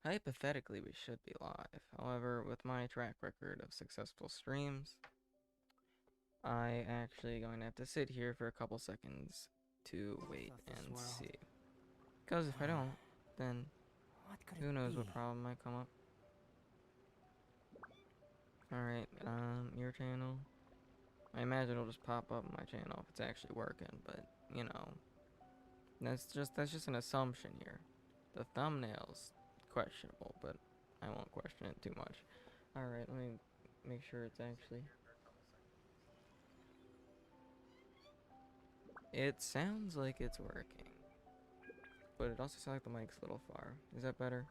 Hypothetically, we should be live. However, with my track record of successful streams, I actually going to have to sit here for a couple seconds to wait and see. Because if I don't, then who knows what problem might come up. Alright, your channel. I imagine it'll just pop up on my channel if it's actually working, but, you know, that's just an assumption here. The thumbnail's questionable, but I won't question it too much. Alright, let me make sure it's actually... It sounds like it's working. But it also sounds like the mic's a little far. Is that better?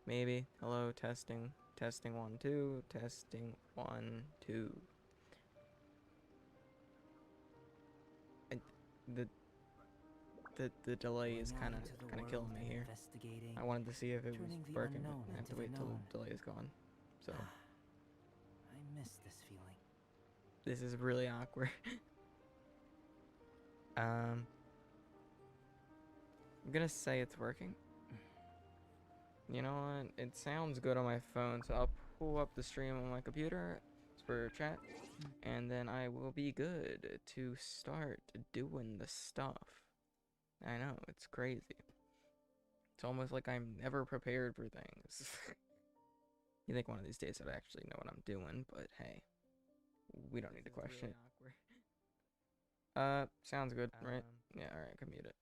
Maybe. Hello, testing. Testing 1, 2. Testing 1, 2. The delay is kind of killing me here. I wanted to see if it was working, but I have to wait till the delay is gone. So I miss this feeling. this is really awkward. I'm gonna say it's working. You know what? It sounds good on my phone, so I'll pull up the stream on my computer for chat, and then I will be good to start doing the stuff. I know, it's crazy. It's almost like I'm never prepared for things. You think one of these days I'd actually know what I'm doing, but hey, we don't need to question it. Sounds good, right? Yeah, alright, can mute it.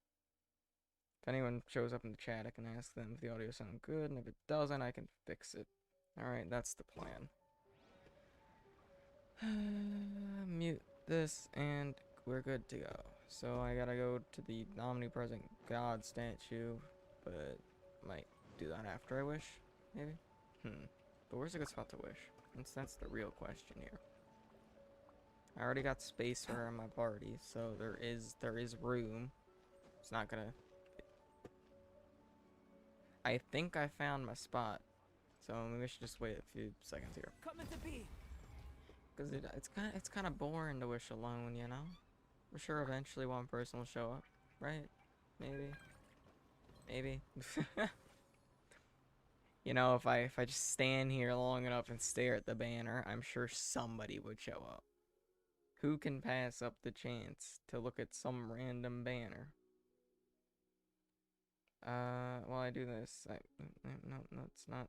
If anyone shows up in the chat, I can ask them if the audio sounds good, and if it doesn't, I can fix it. Alright, that's the plan. Mute this, and we're good to go. So I gotta go to the omnipresent God statue, but might do that after I wish, maybe? But where's a good spot to wish? That's the real question here. I already got space for my party, so there is room. It's not gonna... I think I found my spot, so maybe we should just wait a few seconds here. Because it's kind of boring to wish alone, you know? I'm sure eventually one person will show up, right? Maybe. You know, if I just stand here long enough and stare at the banner, I'm sure somebody would show up. Who can pass up the chance to look at some random banner? While I do this, no, it's not.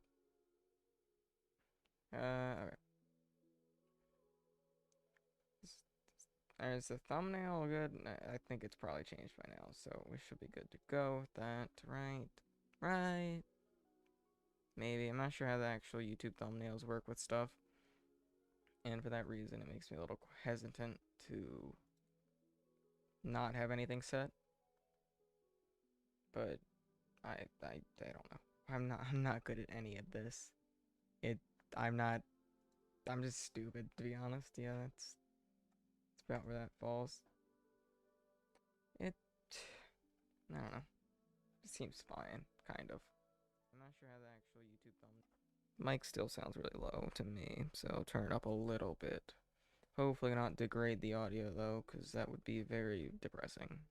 Okay. Is the thumbnail good? I think it's probably changed by now, so we should be good to go with that, right? Right. Maybe. I'm not sure how the actual YouTube thumbnails work with stuff. And for that reason, it makes me a little hesitant to not have anything set. But I don't know. I'm not good at any of this. I'm just stupid, to be honest. Yeah, that's about where that falls. I don't know. It seems fine, kind of. I'm not sure how the actual YouTube mic still sounds really low to me, so I'll turn it up a little bit. Hopefully not degrade the audio though, because that would be very depressing.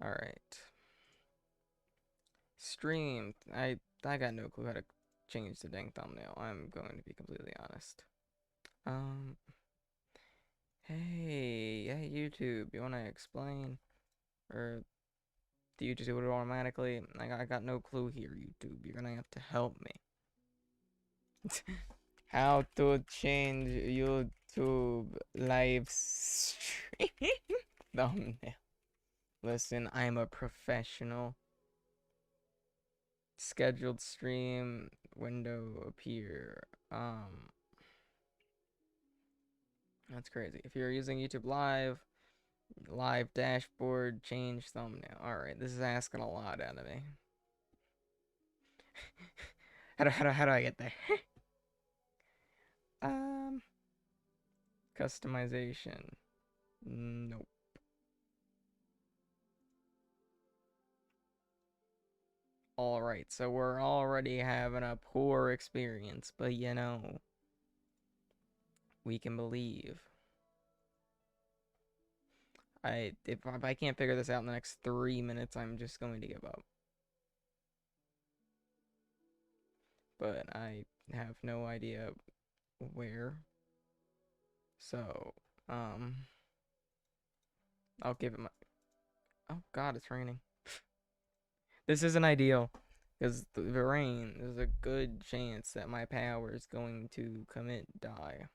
Alright. Stream. I got no clue how to change the dang thumbnail. I'm going to be completely honest. Hey YouTube, you wanna explain? Or do you just do it automatically? I got no clue here, YouTube. You're gonna have to help me. How to change YouTube live stream thumbnail. Listen, I'm a professional. Scheduled stream window appear. That's crazy. If you're using YouTube live dashboard, change thumbnail. Alright, this is asking a lot out of me. How do I get there? Customization. Nope. Alright, so we're already having a poor experience, but you know, we can believe. If I can't figure this out in the next 3 minutes, I'm just going to give up. But I have no idea where. So, I'll give it my. Oh God, it's raining. This isn't ideal, because the rain, there's a good chance that my power is going to die.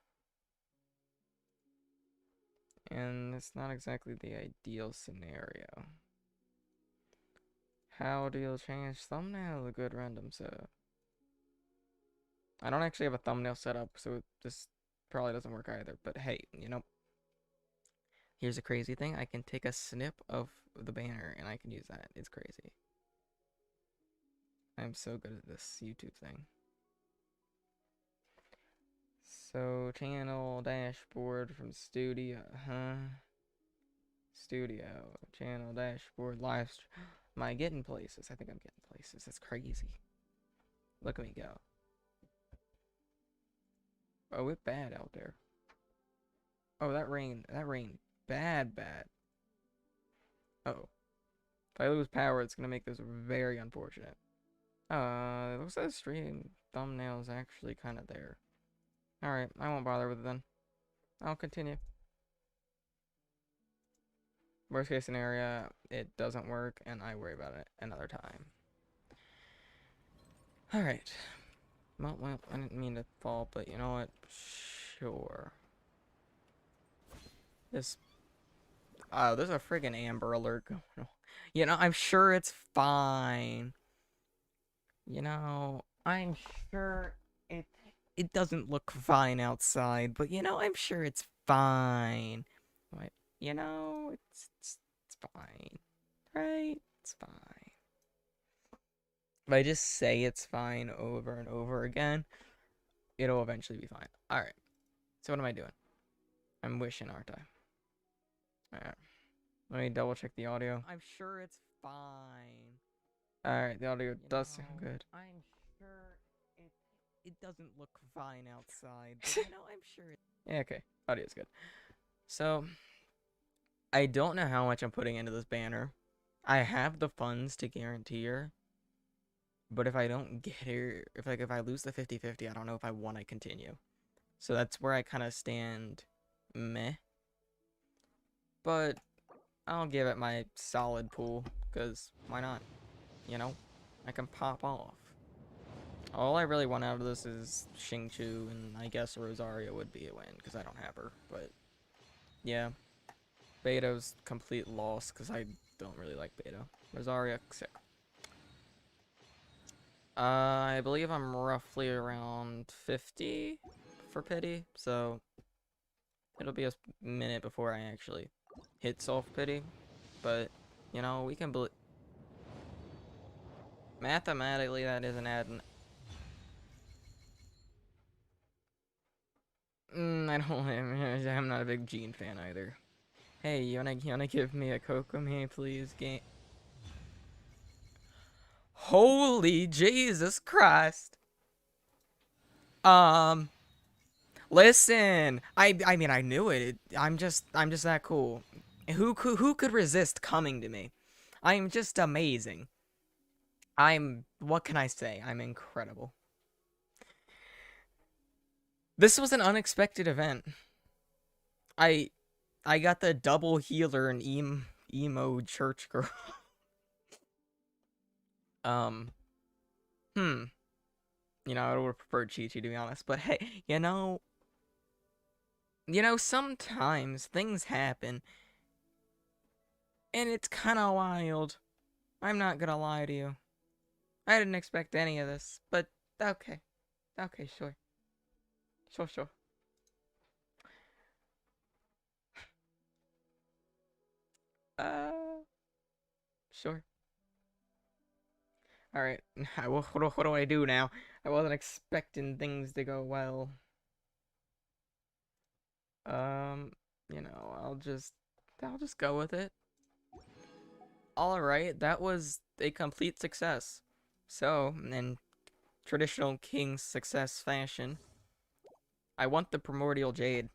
And it's not exactly the ideal scenario. How do you change thumbnail? A good random setup. I don't actually have a thumbnail set up, so this probably doesn't work either. But hey, you know, here's a crazy thing. I can take a snip of the banner and I can use that. It's crazy. I'm so good at this YouTube thing. So, channel dashboard from studio. Studio. Channel dashboard. Live stream. Am I getting places? I think I'm getting places. That's crazy. Look at me go. Oh, it's bad out there. Oh, that rain. Bad. Oh. If I lose power, it's gonna make this very unfortunate. It looks like the stream thumbnail is actually kind of there. Alright, I won't bother with it then. I'll continue. Worst case scenario, it doesn't work, and I worry about it another time. Alright. Well, I didn't mean to fall, but you know what? Sure. This... Oh, there's a friggin' Amber Alert going on. You know, I'm sure it's fine. You know, I'm sure it doesn't look fine outside, but you know, I'm sure it's fine. What? You know, it's fine. Right? It's fine. If I just say it's fine over and over again, it'll eventually be fine. Alright. So what am I doing? I'm wishing, aren't I? Alright. Let me double check the audio. I'm sure it's fine. Alright, the audio does sound good. I'm sure it doesn't look fine outside, but you know, I'm sure it... Yeah, okay. Audio's good. So, I don't know how much I'm putting into this banner. I have the funds to guarantee her. But if I don't get her, if I lose the 50-50, I don't know if I want to continue. So that's where I kind of stand meh. But I'll give it my solid pool, because why not? You know, I can pop off. All I really want out of this is Xingqiu, and I guess Rosaria would be a win, because I don't have her. But, yeah. Beto's complete loss, because I don't really like Beto. Rosaria, sick. I believe I'm roughly around 50 for pity, so it'll be a minute before I actually hit soft pity. But, you know, we can believe... Mathematically, that isn't adding... I don't... I'm not a big Gene fan either. Hey, you wanna give me a Kokomi, please? Game... Holy Jesus Christ! Listen, I mean, I knew it. I'm just that cool. Who could resist coming to me? I'm just amazing. What can I say? I'm incredible. This was an unexpected event. I got the double healer and emo church girl. You know, I would have preferred Chi-Chi, to be honest. But hey, you know, sometimes things happen. And it's kind of wild. I'm not gonna lie to you. I didn't expect any of this, but okay. Okay, sure. Sure. Sure. Alright, what do I do now? I wasn't expecting things to go well. You know, I'll just go with it. Alright, that was a complete success. So, in traditional king success fashion, I want the primordial jade.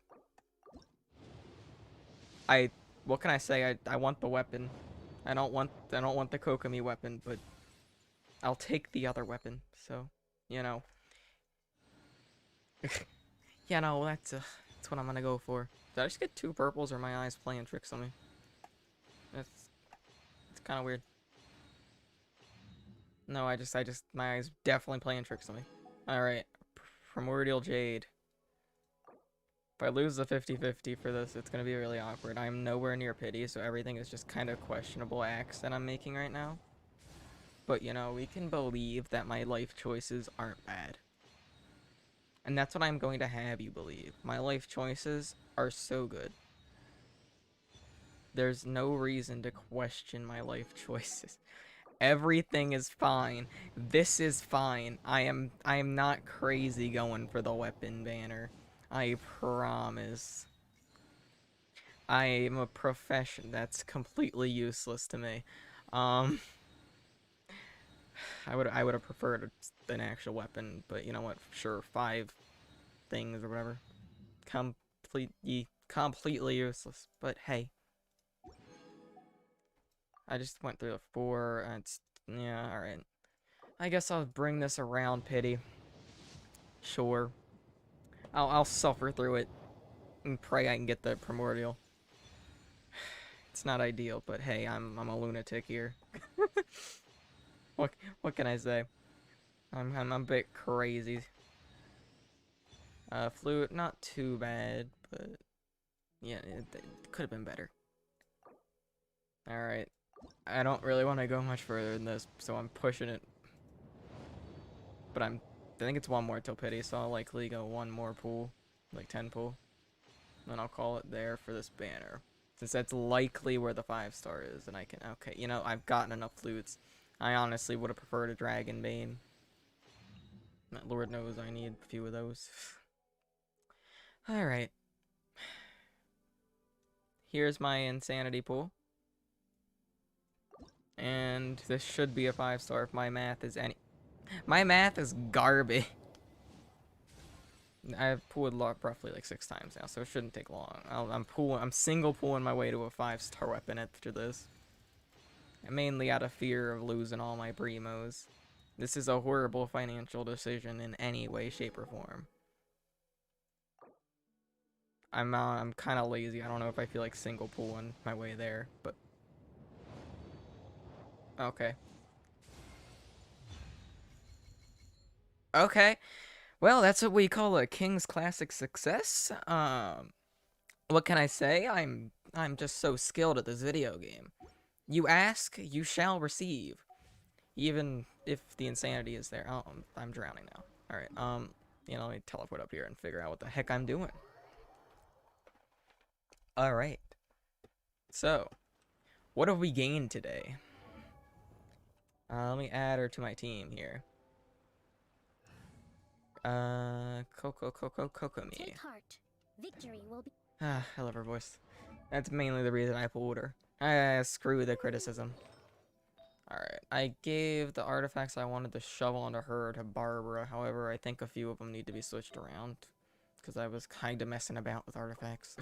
I what can I say? I want the weapon. I don't want the Kokomi weapon, but I'll take the other weapon. So, you know. Yeah, no, that's what I'm gonna go for. Did I just get 2 purples, or are my eyes playing tricks on me? It's kind of weird. No, my eyes definitely playing tricks on me. All right, Primordial Jade. If I lose the 50-50 for this, it's gonna be really awkward. I'm nowhere near pity, so everything is just kind of questionable acts that I'm making right now. But you know, we can believe that my life choices aren't bad. And that's what I'm going to have you believe. My life choices are so good. There's no reason to question my life choices. Everything is fine. This is fine. I am not crazy going for the weapon banner. I promise. I am a profession that's completely useless to me. I would have preferred an actual weapon, but you know what? Sure, 5 things or whatever. Completely useless. But hey, I just went through the 4. It's yeah, all right. I guess I'll bring this around, pity. Sure. I'll suffer through it and pray I can get the primordial. It's not ideal, but hey, I'm a lunatic here. What can I say? I'm a bit crazy. Flute, not too bad, but yeah, it could have been better. All right, I don't really want to go much further than this, so I'm pushing it. But I think it's 1 more till pity, so I'll likely go 1 more pool, like 10 pool. Then I'll call it there for this banner. Since that's likely where the 5-star is, and I can, okay, you know, I've gotten enough flutes. I honestly would have preferred a Dragon Bane. Lord knows I need a few of those. Alright. Here's my insanity pool. And this should be a 5-star if my math is any... My math is garbage. I've pulled roughly like 6 times now, so it shouldn't take long. I'm single pulling my way to a 5-star weapon after this. Mainly out of fear of losing all my primos. This is a horrible financial decision in any way, shape, or form. I'm kind of lazy. I don't know if I feel like single pulling my way there, but okay. Okay. Well, that's what we call a King's Classic success. What can I say? I'm just so skilled at this video game. You ask, you shall receive. Even if the insanity is there. Oh, I'm drowning now. Alright, you know, let me teleport up here and figure out what the heck I'm doing. Alright. So, what have we gained today? Let me add her to my team here. Kokomi. Take heart. Victory will be. I love her voice. That's mainly the reason I pulled her. Screw the criticism. Alright, I gave the artifacts I wanted to shovel onto her to Barbara. However, I think a few of them need to be switched around. Because I was kind of messing about with artifacts.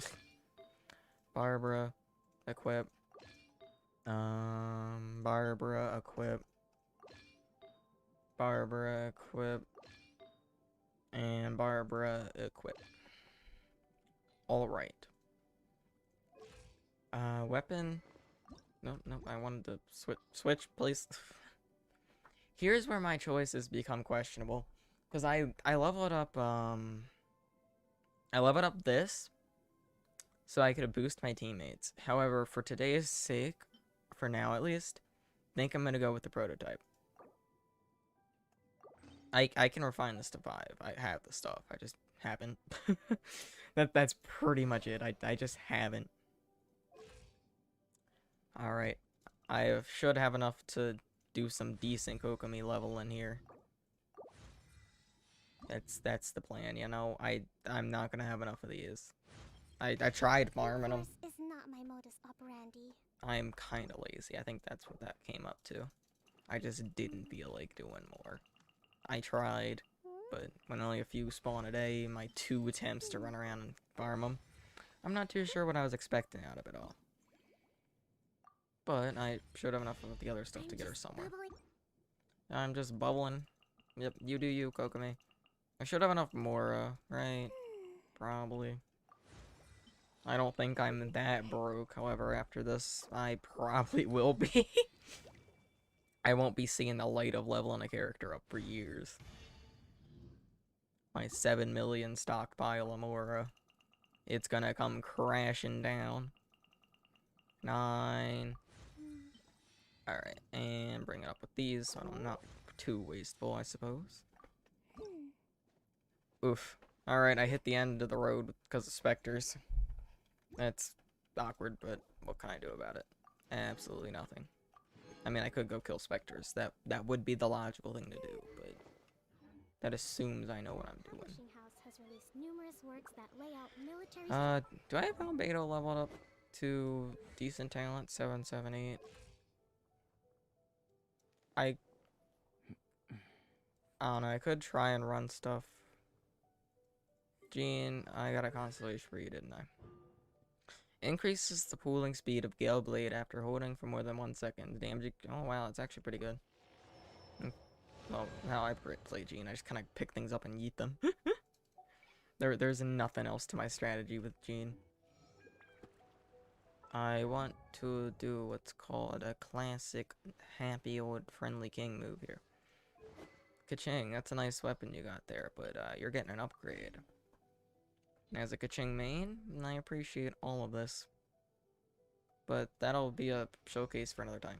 Barbara, equip. Barbara, equip. Barbara, equip. And Barbara, equip. Alright. Weapon. Nope, I wanted to switch, please. Here's where my choices become questionable. Because I leveled up, I leveled up this so I could boost my teammates. However, for today's sake, for now at least, I think I'm going to go with the prototype. I can refine this to 5. I have the stuff. I just haven't. That's pretty much it. I just haven't. Alright. I should have enough to do some decent Kokomi level in here. That's the plan, you know. I'm not gonna have enough of these. I tried farming them. Is not my modus operandi. I'm kind of lazy. I think that's what that came up to. I just didn't feel like doing more. I tried, but when only a few spawn a day, my 2 attempts to run around and farm them, I'm not too sure what I was expecting out of it all. But I should have enough of the other stuff I'm to get her just somewhere. bubbling. I'm just bubbling. Yep, you do you, Kokomi. I should have enough Mora, right? Probably. I don't think I'm that broke, however, after this, I probably will be. I won't be seeing the light of leveling a character up for years. My 7 million stockpile of Mora. It's gonna come crashing down. 9. Alright, and bring it up with these so I'm not too wasteful, I suppose. Oof. Alright, I hit the end of the road because of specters. That's awkward, but what can I do about it? Absolutely nothing. I mean, I could go kill specters. That would be the logical thing to do, but that assumes I know what I'm doing. Publishing house has released numerous works that lay out military. Do I have Albedo leveled up to decent talent? 778. I don't know. I could try and run stuff. Gene, I got a constellation for you, didn't I? Increases the pooling speed of Gale Blade after holding for more than 1 second. Damage. Oh wow, it's actually pretty good. Well, how I play Gene, I just kind of pick things up and yeet them. There's nothing else to my strategy with Gene. I want to do what's called a classic happy old friendly king move here. Ka-ching, that's a nice weapon you got there, but you're getting an upgrade. And as a Ka-ching main, I appreciate all of this. But that'll be a showcase for another time.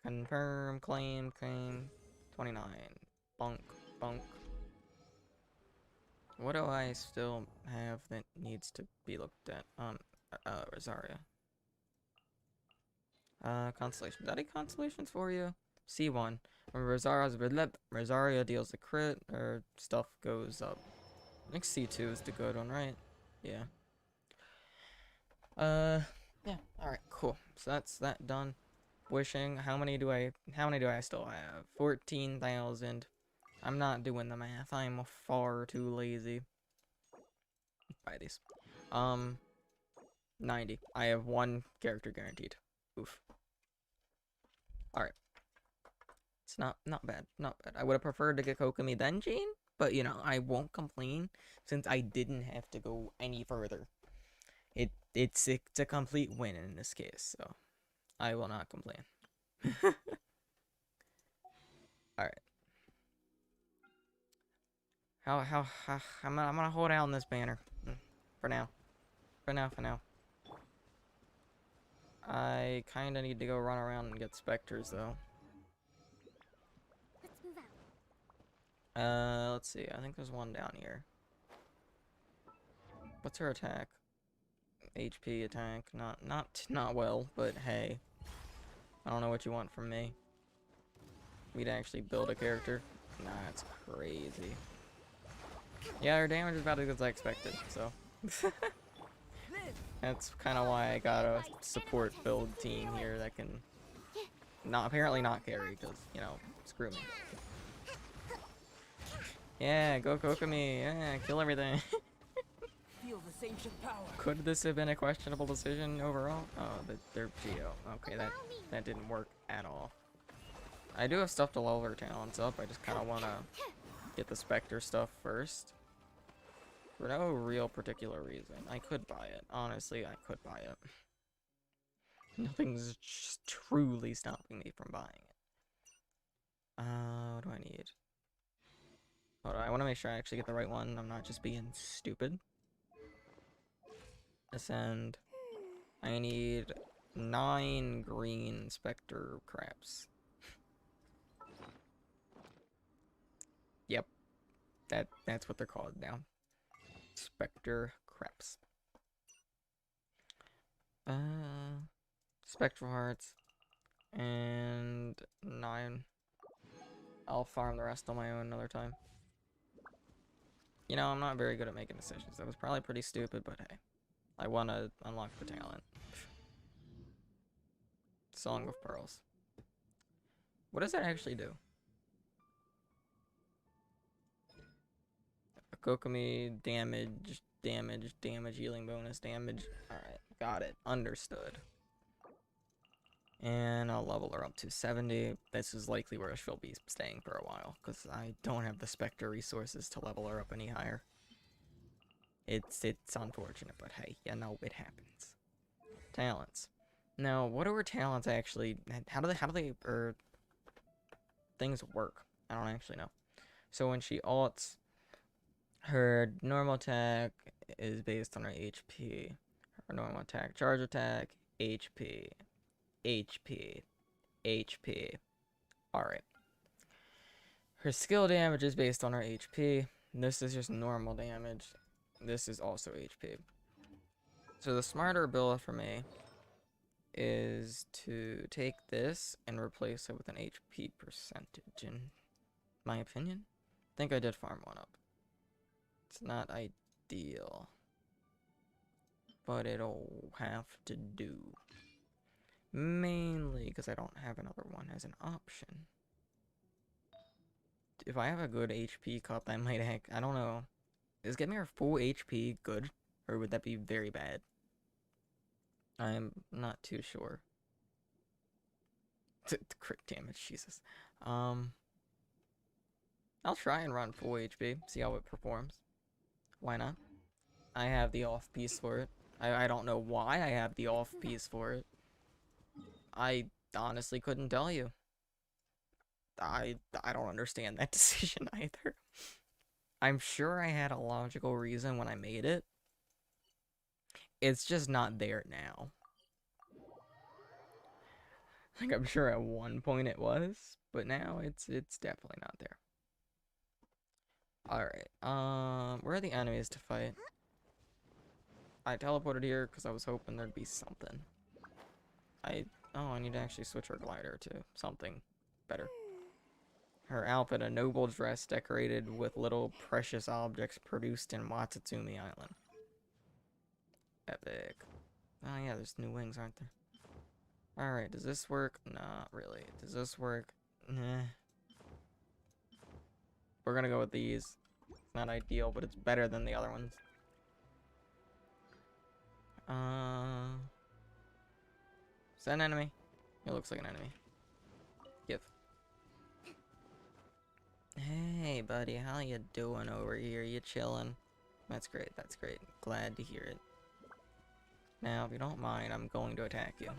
Confirm, claim, 29. Bunk, bunk. What do I still have that needs to be looked at? Rosaria. Constellation. Did I get constellations for you? C1. When Rosaria deals a crit, or stuff goes up. I think C2 is the good one, right? Yeah. Yeah. Alright, cool. So that's that done. Wishing. How many do I still have? 14,000. I'm not doing the math. I'm far too lazy. Buy these. 90. I have 1 character guaranteed. Oof. Alright. It's not bad. Not bad. I would have preferred to get Kokomi then Gene, but you know, I won't complain since I didn't have to go any further. It's a complete win in this case, so I will not complain. Alright. How I'm gonna hold down this banner. For now. For now. I kinda need to go run around and get specters though. Let's move out. Let's see. I think there's one down here. What's her attack? HP attack. Not well, but hey. I don't know what you want from me. Me to actually build a character? Nah, it's crazy. Yeah, her damage is about as good as I expected, so. That's kind of why I got a support build team here that can apparently not carry, because, you know, screw me. Yeah, go Kokomi. Yeah, kill everything. Feel this ancient power. Could this have been a questionable decision overall? Oh, they're Geo. Okay, that didn't work at all. I do have stuff to level her talents up. I just kind of want to get the Spectre stuff first. For no real particular reason. I could buy it. Honestly, I could buy it. Nothing's just truly stopping me from buying it. What do I need? Hold on, I want to make sure I actually get the right one. I'm not just being stupid. Ascend. I need 9 green Spectre craps. Yep. That's what they're called now. Spectre craps. Spectral hearts. And 9. I'll farm the rest on my own another time. You know, I'm not very good at making decisions. That was probably pretty stupid, but hey. I want to unlock the talent. Song of Pearls. What does that actually do? Kokomi damage damage, healing bonus, damage. Alright, got it. Understood. And I'll level her up to 70. This is likely where she'll be staying for a while, because I don't have the Spectre resources to level her up any higher. It's unfortunate, but hey, you know, it happens. Talents. Now, what are her talents actually? How do they things work? I don't actually know. So when she ults, her normal attack is based on her HP. Her normal attack, charge attack, HP, HP, HP. Alright. Her skill damage is based on her HP. This is just normal damage. This is also HP. So the smarter build for me is to take this and replace it with an HP percentage. In my opinion, I think I did farm one up. It's not ideal, but it'll have to do. Mainly because I don't have another one as an option. If I have a good HP cup, I might I don't know. Is getting her full HP good? Or would that be very bad? I'm not too sure. Crit damage, Jesus. I'll try and run full HP, see how it performs. Why not? I have the off piece for it. I don't know why I have the off piece for it. I honestly couldn't tell you. I don't understand that decision either. I'm sure I had a logical reason when I made it. It's just not there now. Like, I'm sure at one point it was, but now it's definitely not there. Alright, where are the enemies to fight? I teleported here because I was hoping there'd be something. Oh, I need to actually switch her glider to something better. Her outfit, a noble dress decorated with little precious objects produced in Watatsumi Island. Epic. Oh yeah, there's new wings, aren't there? Alright, does this work? Not really. Does this work? Nah. We're gonna go with these. It's not ideal, but it's better than the other ones. Is that an enemy? It looks like an enemy. Give. Hey, buddy, how you doing over here? You chilling? That's great, that's great. Glad to hear it. Now, if you don't mind, I'm going to attack you.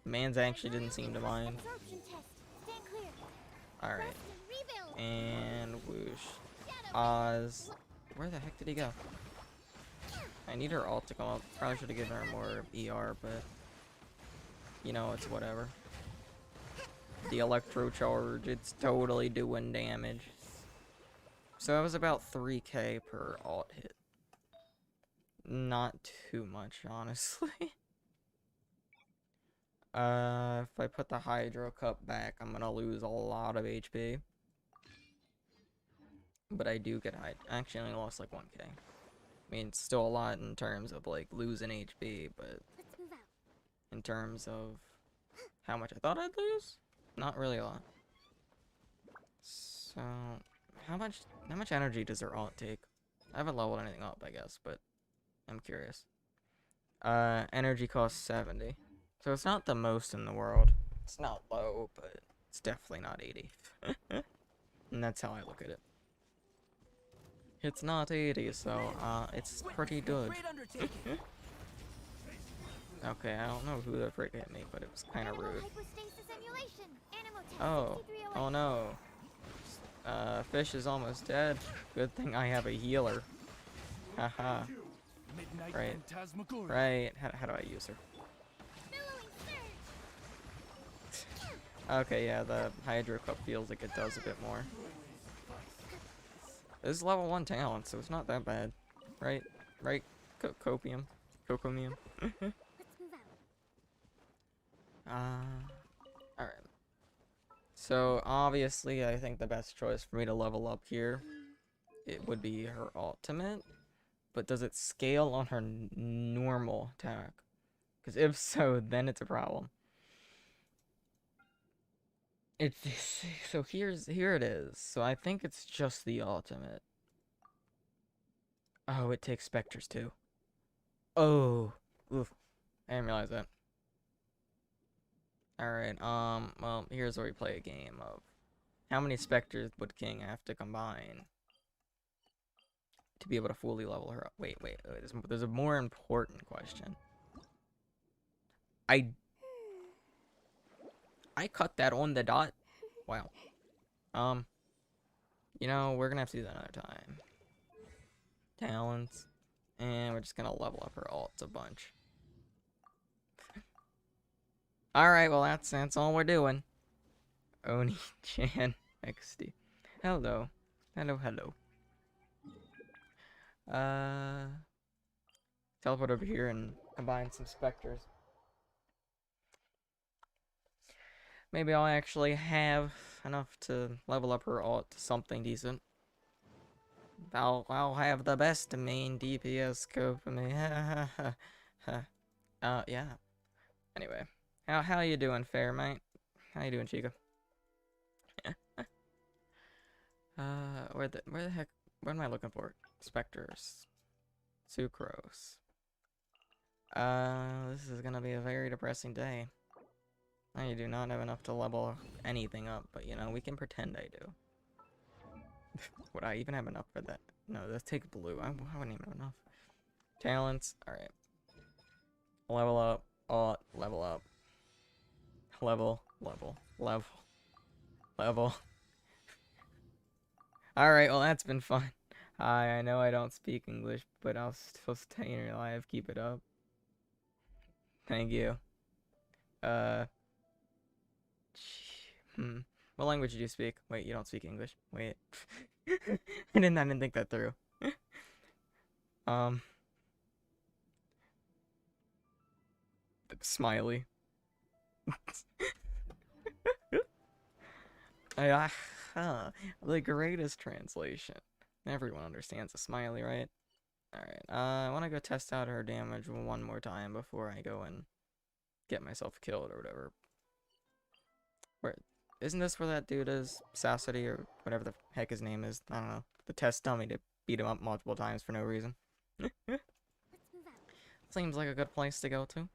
Man's actually didn't seem to mind. Alright. And whoosh. Oz. Where the heck did he go? I need her ult to come up. Probably should have given her more ER, but you know, it's whatever. The electro charge, it's totally doing damage. So that was about 3k per ult hit. Not too much, honestly. If I put the Hydro Cup back, I'm gonna lose a lot of HP. But I do get actually only lost like 1k. I mean, it's still a lot in terms of like losing HP, but in terms of how much I thought I'd lose, not really a lot. So, how much energy does their ult take? I haven't leveled anything up, I guess, but I'm curious. Energy costs 70. So it's not the most in the world. It's not low, but it's definitely not 80. And that's how I look at it. It's not 80, so it's pretty good. Okay, I don't know who the frick hit me, but it was kind of rude. Oh no. Fish is almost dead. Good thing I have a healer. Haha. Right. Right. How do I use her? Okay, yeah, the Hydro Cup feels like it does a bit more. This is level 1 talent, so it's not that bad. Right? Right? Copium. Kokomium. Alright. So, obviously, I think the best choice for me to level up here, it would be her ultimate. But does it scale on her normal attack? Because if so, then it's a problem. So here it is. So I think it's just the ultimate. Oh, it takes specters too. Oh, oof. I didn't realize that. Alright, well, here's where we play a game of how many specters would King have to combine to be able to fully level her up? Wait, there's a more important question. I cut that on the dot? Wow. You know, we're gonna have to do that another time. Talents. And we're just gonna level up her alts a bunch. Alright, well that's all we're doing. Oni-chan XD. Hello. Hello. Teleport over here and combine some specters. Maybe I'll actually have enough to level up her alt to something decent. I'll have the best main DPS Kokomi. Yeah. Anyway, how you doing, fair mate? How you doing, Chica? Where the heck? What am I looking for? Specters. Sucrose. This is gonna be a very depressing day. I do not have enough to level anything up, but you know, we can pretend I do. Would I even have enough for that? No, let's take blue. I wouldn't even have enough. Talents. Alright. Level up. Level up. Level. Alright, well that's been fun. I know I don't speak English, but I'll still stay in your live. Keep it up. Thank you. What language do you speak? Wait, you don't speak English. Wait. I didn't think that through. Smiley. The greatest translation. Everyone understands a smiley, right? Alright, I want to go test out her damage one more time before I go and get myself killed or whatever. Where isn't this where that dude is? Sassity or whatever the heck his name is. I don't know. The test dummy to beat him up multiple times for no reason. Seems like a good place to go to.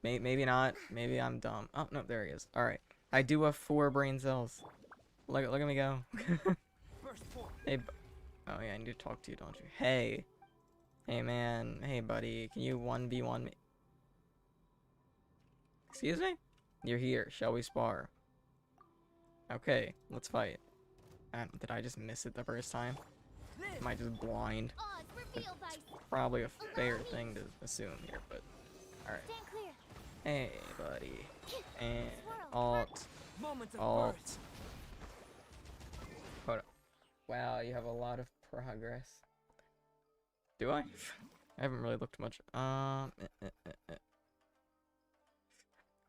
Maybe not. Maybe I'm dumb. Oh, no, there he is. Alright. I do have 4 brain cells. Look at me go. Hey, oh yeah, I need to talk to you, don't you? Hey. Hey, man. Hey, buddy. Can you 1v1 me? Excuse me? You're here. Shall we spar? Okay, let's fight. Did I just miss it the first time? Am I just blind? It's probably a fair thing to assume here, but... Alright. Hey, buddy. And alt. Hold up. Wow, you have a lot of progress. Do I? I haven't really looked much.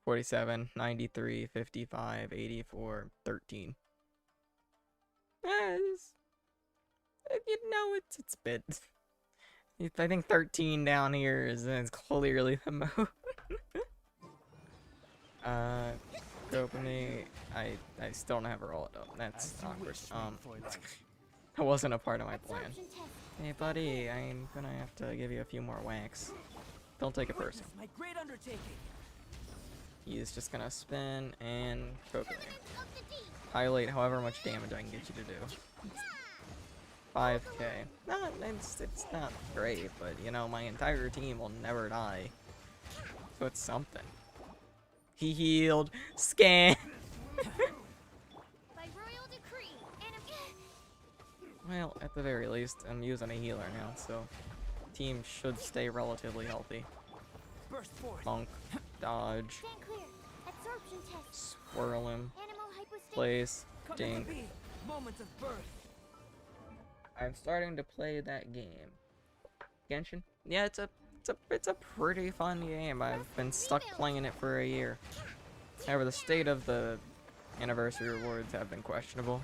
47, 93, 55, 84, 13. You know, it's bit. I think 13 down here is clearly the most. Kokomi, I still don't have her ult up. That's awkward. That wasn't a part of my plan. Hey, buddy, I'm gonna have to give you a few more whacks. Don't take it personal. He's just gonna spin and Kokomi. Highlight however much damage I can get you to do. 5k. No, it's not great, but you know, my entire team will never die. So it's something. He healed. Scan. Well, at the very least, I'm using a healer now, so team should stay relatively healthy. Monk, dodge, swirl him, place, dink. I'm starting to play that game. Genshin? Yeah, it's a pretty fun game. I've been stuck playing it for a year. However, the state of the anniversary rewards have been questionable.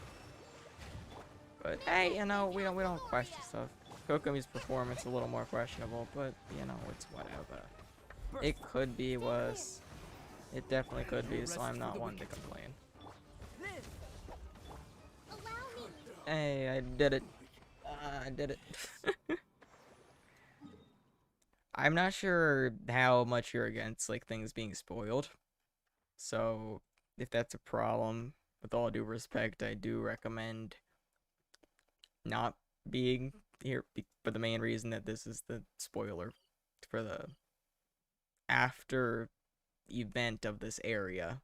But hey, you know, we don't question stuff. Kokomi's performance a little more questionable, but you know, it's whatever. It could be worse. It definitely could be, so I'm not one to complain. Hey, I did it. I did it. I'm not sure how much you're against like things being spoiled. So if that's a problem, with all due respect, I do recommend not being here for the main reason that this is the spoiler for the after event of this area,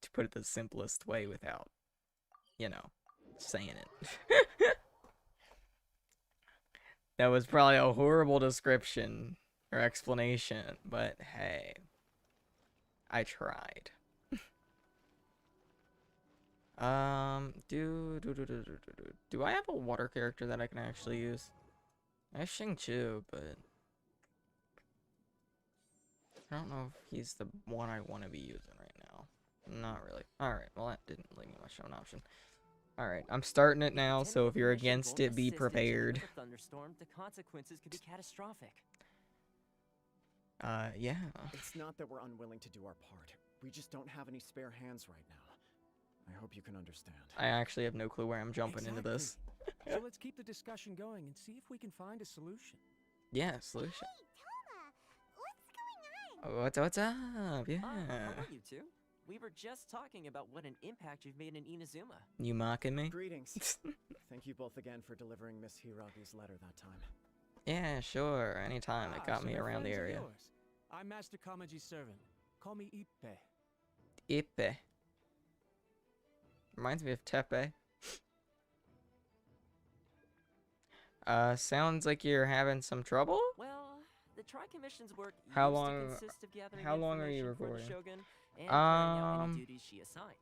to put it the simplest way without, saying it. That was probably a horrible description or explanation, but hey, I tried. Do I have a water character that I can actually use? I have Xingqiu, but I don't know if he's the one I want to be using right now. Not really. Alright, well that didn't leave me much of an option. Alright, I'm starting it now, so if you're against it, be prepared. Thunderstorm, the consequences could be catastrophic. Yeah. It's not that we're unwilling to do our part. We just don't have any spare hands right now. I hope you can understand. I actually have no clue where I'm jumping into this. So let's keep the discussion going and see if we can find a solution. Yeah, solution. Hey, Toma, what's going on? Oh, what's up? Yeah. How are you two? We were just talking about what an impact you've made in Inazuma. You mocking me? Greetings. Thank you both again for delivering Miss Hiragi's letter that time. Yeah, sure. Anytime. It got so me they're around the friends of area. yours. I'm Master Kamaji's servant. Call me Ippe. Ippe. Reminds me of Tepe. Sounds like you're having some trouble? Well, the Tri-Commission's work How used long- to consist of gathering how long are you information for the recording? Shogun and carrying out any duties she assigned.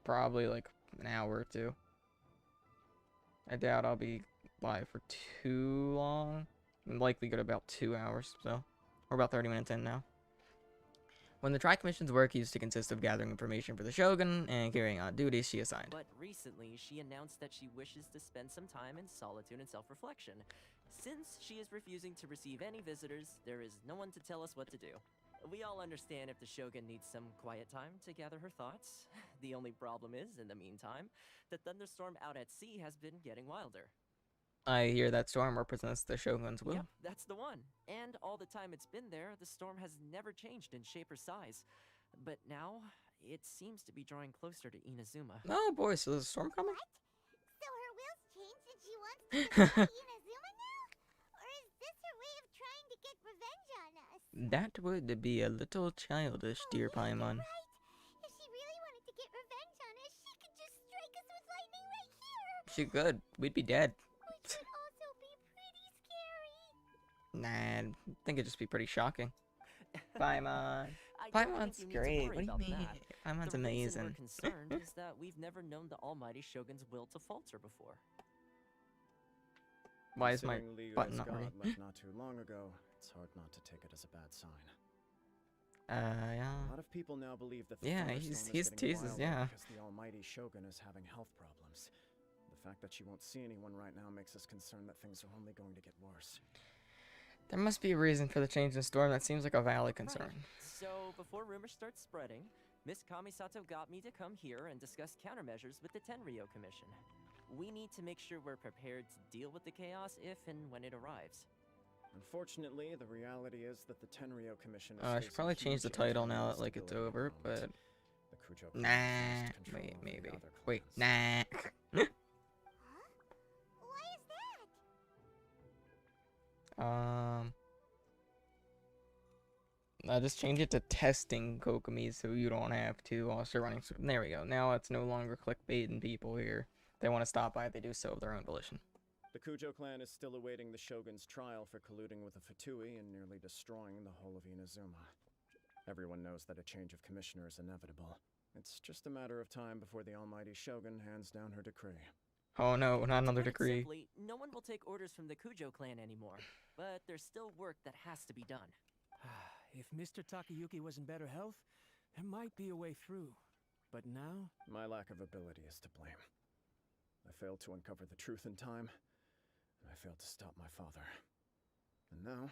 Probably like an hour or two. I doubt I'll be live for too long. I'm likely good about 2 hours, so we're about 30 minutes in now. When the Tri-Commission's work used to consist of gathering information for the Shogun and carrying out duties she assigned. But recently, she announced that she wishes to spend some time in solitude and self-reflection. Since she is refusing to receive any visitors, there is no one to tell us what to do. We all understand if the Shogun needs some quiet time to gather her thoughts. The only problem is, in the meantime, the thunderstorm out at sea has been getting wilder. I hear that storm represents the Shogun's will. Yep, that's the one. And all the time it's been there, the storm has never changed in shape or size. But now, it seems to be drawing closer to Inazuma. Oh boy, so there's a storm coming? So her will's changed and she wants to become Inazuma now? Or is this her way of trying to get revenge on us? That would be a little childish, dear Yeah, you're Paimon. right. If she really wanted to get revenge on us, she could just strike us with lightning right here. She could. We'd be dead. Which would also be pretty scary. Nah, I think it'd just be pretty shocking. Paimon. I don't Paimon's think you need to great. worry What do about you mean? that. Paimon's The reason amazing. we're concerned is that we've never known the almighty Shogun's will to falter before. Why is my Considering Liu button as not God working? left not too long ago, it's hard not to take it as a bad sign. Yeah. A lot of people now believe that the Yeah, thunderstorm he's is getting teases, wilder yeah. because the almighty Shogun is having health problems. The fact that she won't see anyone right now makes us concerned that things are only going to get worse. There must be a reason for the change in storm. That seems like a valid concern. Right. So, before rumors start spreading, Miss Kamisato got me to come here and discuss countermeasures with the Tenryo Commission. We need to make sure we're prepared to deal with the chaos if and when it arrives. Unfortunately, the reality is that the Tenryo Commission is I should facing probably change the huge title now internal that like it's instability over, at the but moment. The Kujo clan nah. has control Wait, over the maybe. other Wait, clans. nah. Huh? Why is that? I'll just change it to testing Kokomi so you don't have to also running. There we go. Now it's no longer clickbaiting people here. If they want to stop by, they do so of their own volition. The Kujo clan is still awaiting the Shogun's trial for colluding with the Fatui and nearly destroying the whole of Inazuma. Everyone knows that a change of commissioner is inevitable. It's just a matter of time before the almighty Shogun hands down her decree. Oh no, not another To put it decree. simply, no one will take orders from the Kujo clan anymore. But there's still work that has to be done. If Mr. Takayuki was in better health, there might be a way through. But now, My lack of ability is to blame. I failed to uncover the truth in time, and I failed to stop my father. And now,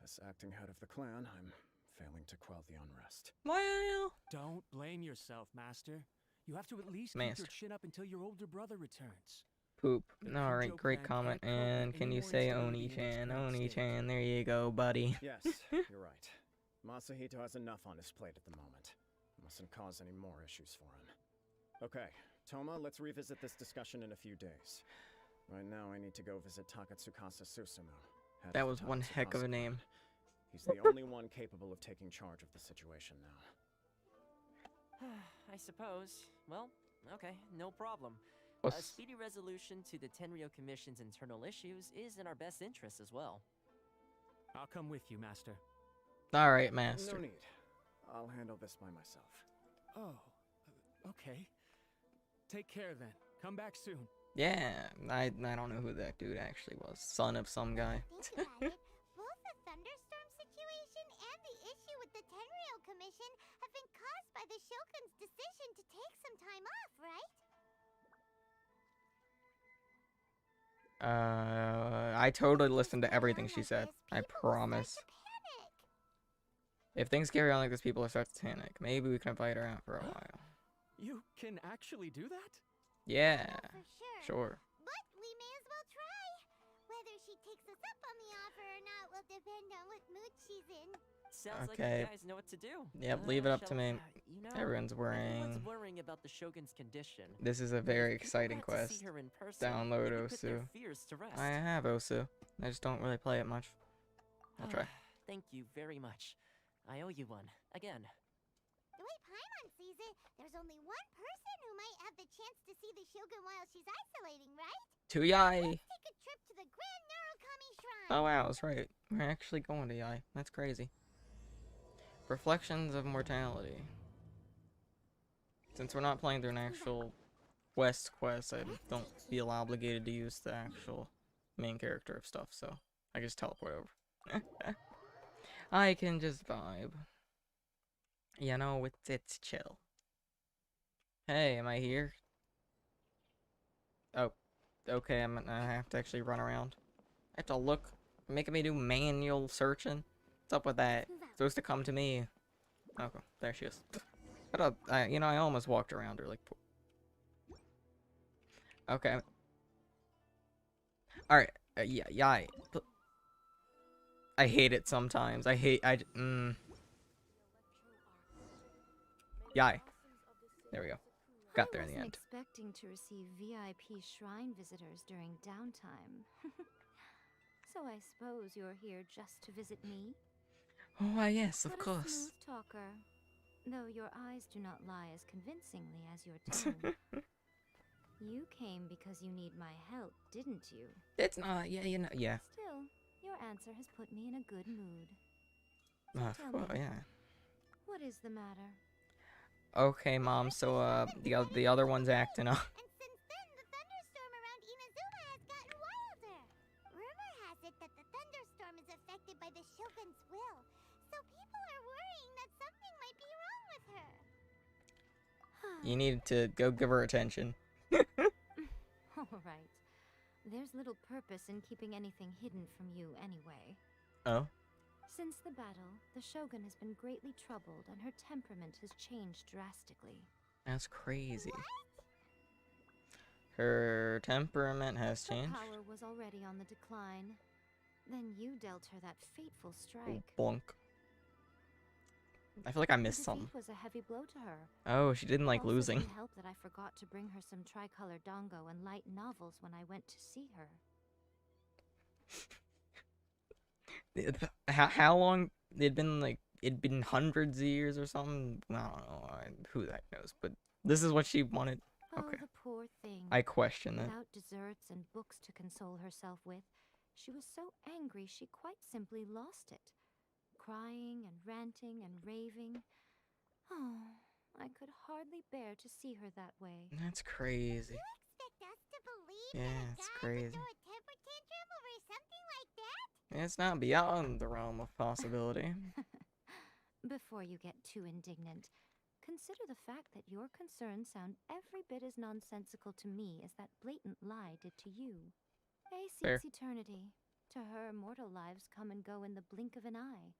as acting head of the clan, I'm failing to quell the unrest. Well, don't blame yourself, Master. You have to at least keep your Master. chin up until your older brother returns. Poop. The Alright, Kujo great clan comment. can't cope with And any can you more say instability in its Oni-chan? current state. Oni-chan, there you go, buddy. Yes, you're right. Masahito has enough on his plate at the moment. Mustn't cause any more issues for him. Okay, Toma, let's revisit this discussion in a few days. Right now, I need to go visit Takatsukasa Susumu. head of That the was one heck of a Takatsukasa name. clan. He's the only one capable of taking charge of the situation now. I suppose. Well, okay, no problem. A What's... speedy resolution to the Tenryo Commission's internal issues is in our best interest as well. I'll come with you, Master. Alright, Master. No need. I'll handle this by myself. Oh, okay. Take care then. Come back soon. Yeah, I don't know who that dude actually was. Son of some guy. Think about it. Both the thunderstorm situation and the issue with the Tenryo Commission have been caused by the Shogun's decision to take some time off, right? I totally listened to everything she said. I promise. If things carry on like this, people will start to panic. Maybe we can invite her out for a while. You can actually do that? Yeah, For sure. sure. But we may as well try. Whether she takes us up on the offer or not will depend on what mood she's in. Sounds like Okay. you guys know what to do. Yep, leave it up to shall- me. You know, Everyone's everyone's worrying. worrying about the Shogun's condition. This is a But very if people exciting got to quest. see her in person, Download it would put their Osu. fears to rest. I have Osu. I just don't really play it much. I'll try. Thank you very much. I owe you one. Again. The way Paimon sees it, there's only one person who might have the chance to see the Shogun while she's isolating, right? Tuyai! Let's take a trip to the Grand Narukami Shrine. Oh wow, that's right. We're actually going to Yai. That's crazy. Reflections of Mortality. Since we're not playing through an actual quest, I don't feel obligated to use the actual main character of stuff, so I just teleport over. I can just vibe. You know, it's chill. Hey, am I here? Oh, okay, I have to actually run around. I have to look, making me do manual searching. What's up with that? Move out. Supposed to come to me. Okay, there she is. But you know, I almost walked around her like. Okay. All right. Yeah. I hate it sometimes. Yai. There we go. Got there in the I end. wasn't expecting to receive VIP shrine visitors during downtime. So I suppose you're here just to visit me? Oh, why yes, of What a course. smooth talker. Though your eyes do not lie as convincingly as your tongue. You came because you need my help, didn't you? It's not. Yeah, you know. Yeah. Still, your answer has put me in a good mood. Tell Well, me. yeah. What is the matter? Okay, Mom. So the other one's acting up. And since then, the thunderstorm around Inazuma has gotten wilder. Rumor has it that the thunderstorm is affected by the Shogun's will, so people are worrying that something might be wrong with her. You need to go give her attention. All right. There's little purpose in keeping anything hidden from you anyway. Oh. Since the battle, the Shogun has been greatly troubled and her temperament has changed drastically. That's crazy. Her temperament has Her changed. power was already on the decline. Then you dealt her that fateful Oh, strike. bonk. I feel like I The missed defeat something. was a heavy blow to her. Oh, she didn't like Also losing. didn't help that I forgot to bring her some tricolor dango and light novels when I went to see her. How long? It'd been like, it'd been hundreds of years or something. I don't know. Who the heck knows? But this is what she wanted. Okay. Oh, the poor thing. I question that. Without desserts and books to console herself with, she was so angry she quite simply lost it. Crying and ranting and raving. Oh, I could hardly bear to see her that way. That's crazy. You expect us to believe Yeah, that a it's guy crazy. would throw a temper tantrum over something like that? It's not beyond the realm of possibility. Before you get too indignant, consider the fact that your concerns sound every bit as nonsensical to me as that blatant lie did to you. A Fair. seeks eternity. To her, mortal lives come and go in the blink of an eye.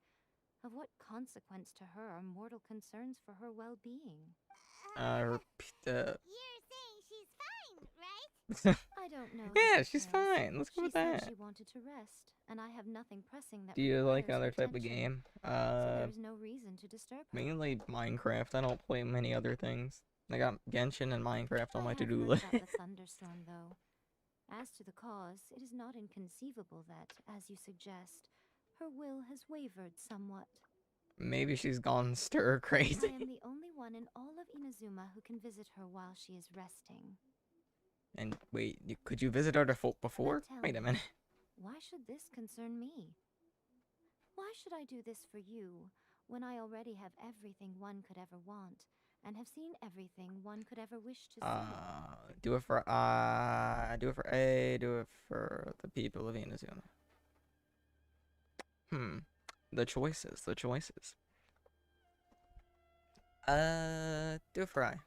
Of what consequence to her are mortal concerns for her well-being? Her You're saying she's fine, right? I don't know. Yeah, who she's cares. fine. Let's go She with said that. she wanted to rest, and I have nothing pressing that Do you like requires her another type of attention, game? so there's no reason to disturb her. Mainly Minecraft. I don't play many other things. I got Genshin and Minecraft on my I have to-do heard list. about the thunderstorm, though. As to the cause, it is not inconceivable that, as you suggest, her will has wavered somewhat. Maybe she's gone stir I crazy. am the only one in all of Inazuma who can visit her while she is resting. And wait, could you visit her before? Now tell Wait a me, minute. why should this concern me? Why should I do this for you when I already have everything one could ever want and have seen everything one could ever wish to see? Do it for do it for the people of Inazuma. The choices. Do it for I.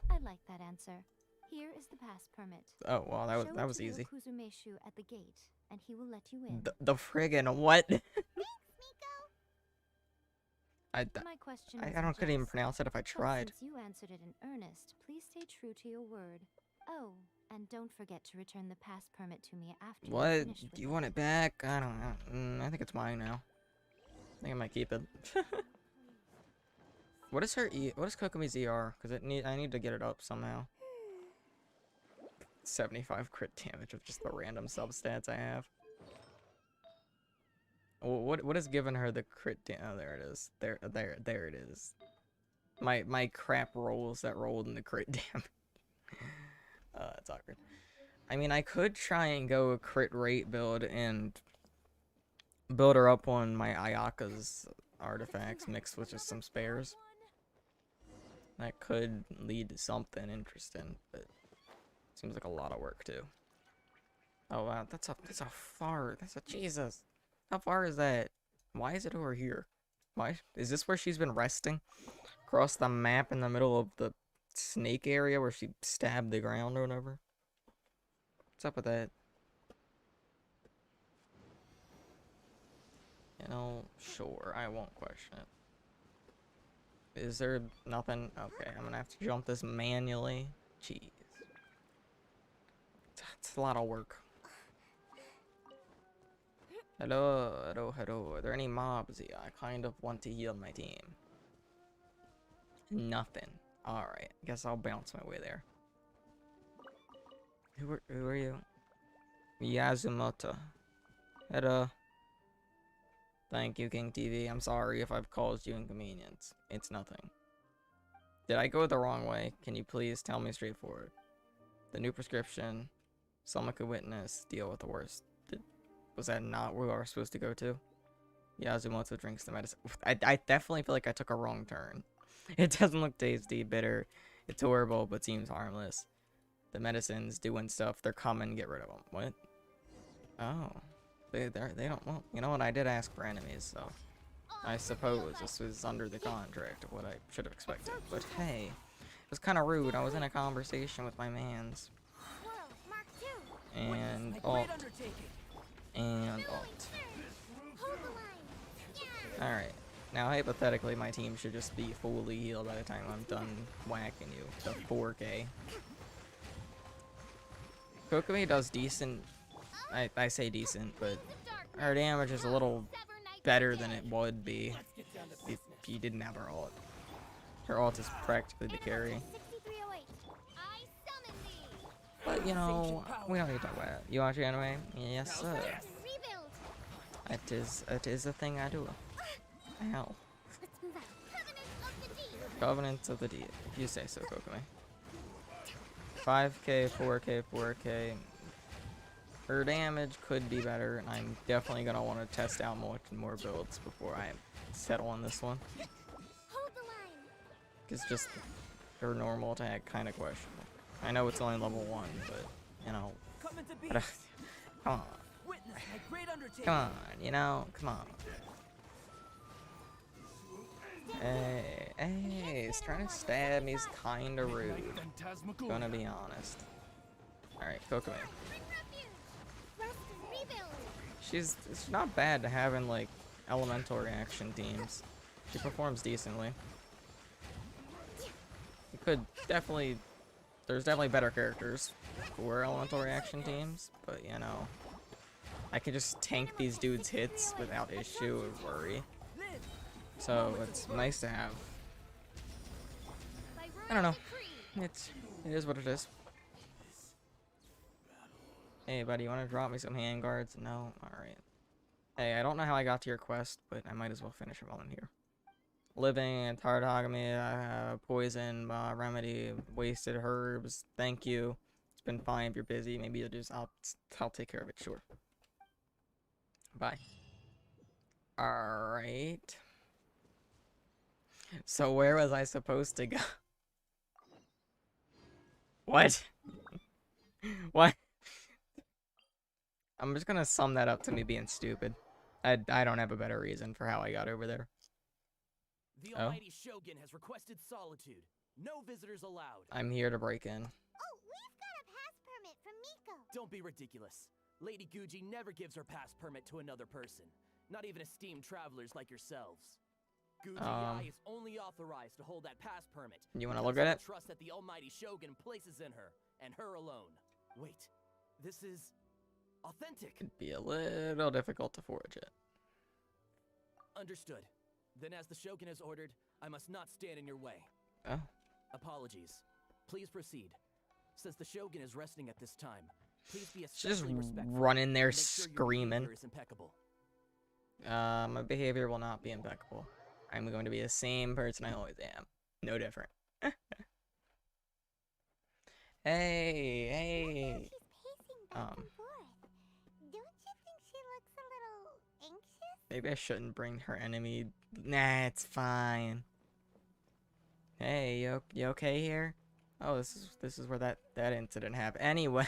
I like that answer. Here is the pass permit. Oh, well, Show that it was to easy. Kuzumeshu at the gate, and he will let you in. The friggin' what? Thanks, Miko. My question I wasn't couldn't even just, pronounce it if I but tried. Since you answered it in earnest, please stay true to your word. Oh, and don't forget to return the pass permit to me after you're What? finished with Do you want it back? I don't know. I think it's mine now. I think I might keep it. What is her what is Kokomi's ER? Because I need to get it up somehow. 75 crit damage of just the random substats I have. What has given her the crit damage? Oh, there it is. There it is. My crap rolls that rolled in the crit damage. That's awkward. I mean, I could try and go a crit rate build and build her up on my Ayaka's artifacts mixed with just some spares. That could lead to something interesting, but seems like a lot of work too. Oh wow, that's a far. Jesus. How far is that? Why is it over here? Why is this where she's been resting? Across the map in the middle of the snake area where she stabbed the ground or whatever. What's up with that? You know, sure, I won't question it. Is there nothing? Okay, I'm gonna have to jump this manually. Jeez. It's a lot of work. Hello. Are there any mobs here? I kind of want to heal my team. Nothing. Alright, guess I'll bounce my way there. Who are you? Miyazumoto. Hello. Thank you, King TV. I'm sorry if I've caused you inconvenience. It's nothing. Did I go the wrong way? Can you please tell me straightforward? The new prescription. Someone could witness. Deal with the worst. Was that not where we were supposed to go to? Miyazumoto drinks the medicine. I definitely feel like I took a wrong turn. It doesn't look tasty, bitter. It's horrible, but seems harmless. The medicine's doing stuff. They're coming. Get rid of them. What? Oh. They don't. Well, you know what? I did ask for enemies, so I suppose this was under the contract of what I should have expected. But hey, it was kind of rude. I was in a conversation with my mans. And alt. And alt. Alright. Now, hypothetically, my team should just be fully healed by the time I'm done whacking you to 4K. Kokomi does decent. I say decent, but her damage is a little better than it would be if you didn't have her ult. Her ult is practically the carry. But, you know, we don't need to talk about it. You watch anime? Yes, sir. It is a thing I do. Ow. Covenant of the Deed. If you say so, Kokomi. 5k, 4k, 4k. Her damage could be better, and I'm definitely gonna want to test out more builds before I settle on this one. It's just her normal attack kind of questionable. I know it's only level 1, but you know, come on, you know, come on. Hey, he's trying to stab me. He's kind of rude. Gonna be honest. All right, Kokomi. It's not bad to have in like elemental reaction teams. She performs decently. could definitely, there's definitely better characters for elemental reaction teams, but you know, I can just tank these dudes' hits without issue or worry. So it's nice to have. I don't know. It is what it is. Hey buddy, you wanna drop me some handguards? No? Alright. Hey, I don't know how I got to your quest, but I might as well finish it while I'm here. Living, tartogamy, poison, remedy, wasted herbs. Thank you. It's been fine if you're busy. Maybe you'll just I'll take care of it. Sure. Bye. All right. So where was I supposed to go? What? What? I'm just gonna sum that up to me being stupid. I don't have a better reason for how I got over there. The Almighty Shogun has requested solitude. No visitors allowed. I'm here to break in. Oh, we've got a pass permit from Miko. Don't be ridiculous. Lady Guji never gives her pass permit to another person. Not even esteemed travelers like yourselves. Guji Yai is only authorized to hold that pass permit. You wanna look at it? Trust that the Almighty Shogun places in her, and her alone. Wait, this is authentic. It'd be a little difficult to forge it. Understood. Then as the Shogun has ordered, I must not stand in your way. Oh. Apologies. Please proceed. Since the Shogun is resting at this time, please be Just especially respectful. run in there and make sure your screaming. behavior is impeccable. My behavior will not be impeccable. I'm going to be the same person I always am. No different. Hey. She's pacing back and forth. Don't you think she looks a little anxious? Maybe I shouldn't bring her enemy. Nah, it's fine. Hey, you okay here? Oh, this is where that incident happened. Anyway.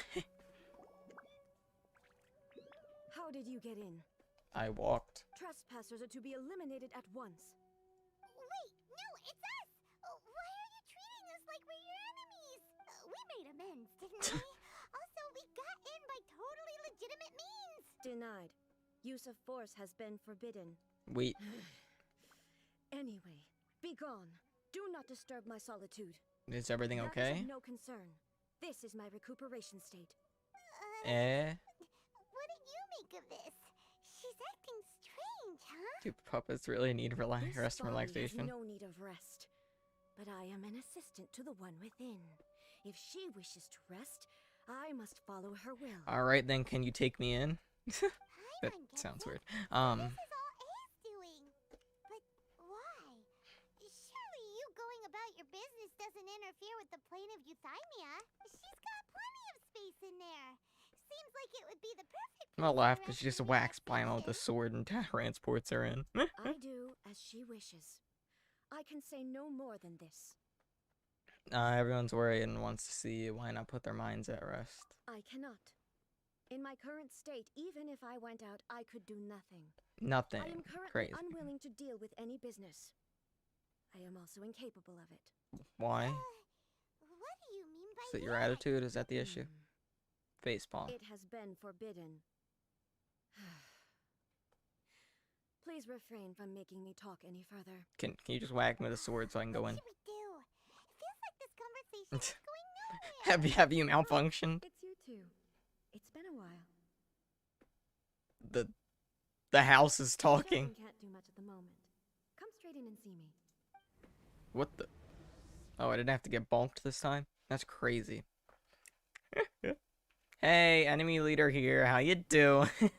How did you get in? I walked. Trespassers are to be eliminated at once. Wait, no, it's us! Why are you treating us like we're your enemies? We made amends, didn't we? Also, we got in by totally legitimate means! Denied. Use of force has been forbidden. Wait. Anyway, be gone. Do not disturb my solitude. Is everything That is okay? of no concern. This is my recuperation state. What do you make of this? She's acting strange, huh? Do puppets really need This rest and body relaxation? has no need of rest. But I am an assistant to the one within. If she wishes to rest, I must follow her will. Alright then, can you take me in? That Paimon gets sounds it. weird. This is all A's doing. But why? Surely you going about your business doesn't interfere with the plane of Euthymia. She's got plenty of space in there. Seems like it would be the perfect I'm gonna place laugh for because she rest just and whacks Paimon with the relaxation. sword and transports her in. I do as she wishes. I can say no more than this. Everyone's worried and wants to see you. Why not put their minds at rest? I cannot. In my current state, even if I went out, I could do nothing. Nothing. I am currently Crazy. unwilling to deal with any business. I am also incapable of it. Why? What do you mean by Is it your that? attitude? Is that the issue? Facepalm. It has been forbidden. Please refrain from making me talk any further. Can you just whack me with a sword so I can go What in? should we do? It feels like this conversation is going nowhere. Have you malfunctioned? It's you two. It's been a while. The house is The talking. Shogun can't do much at the moment. Come straight in and see me. What the? Oh, I didn't have to get bonked this time? That's crazy. Hey, enemy leader here. How you doing? That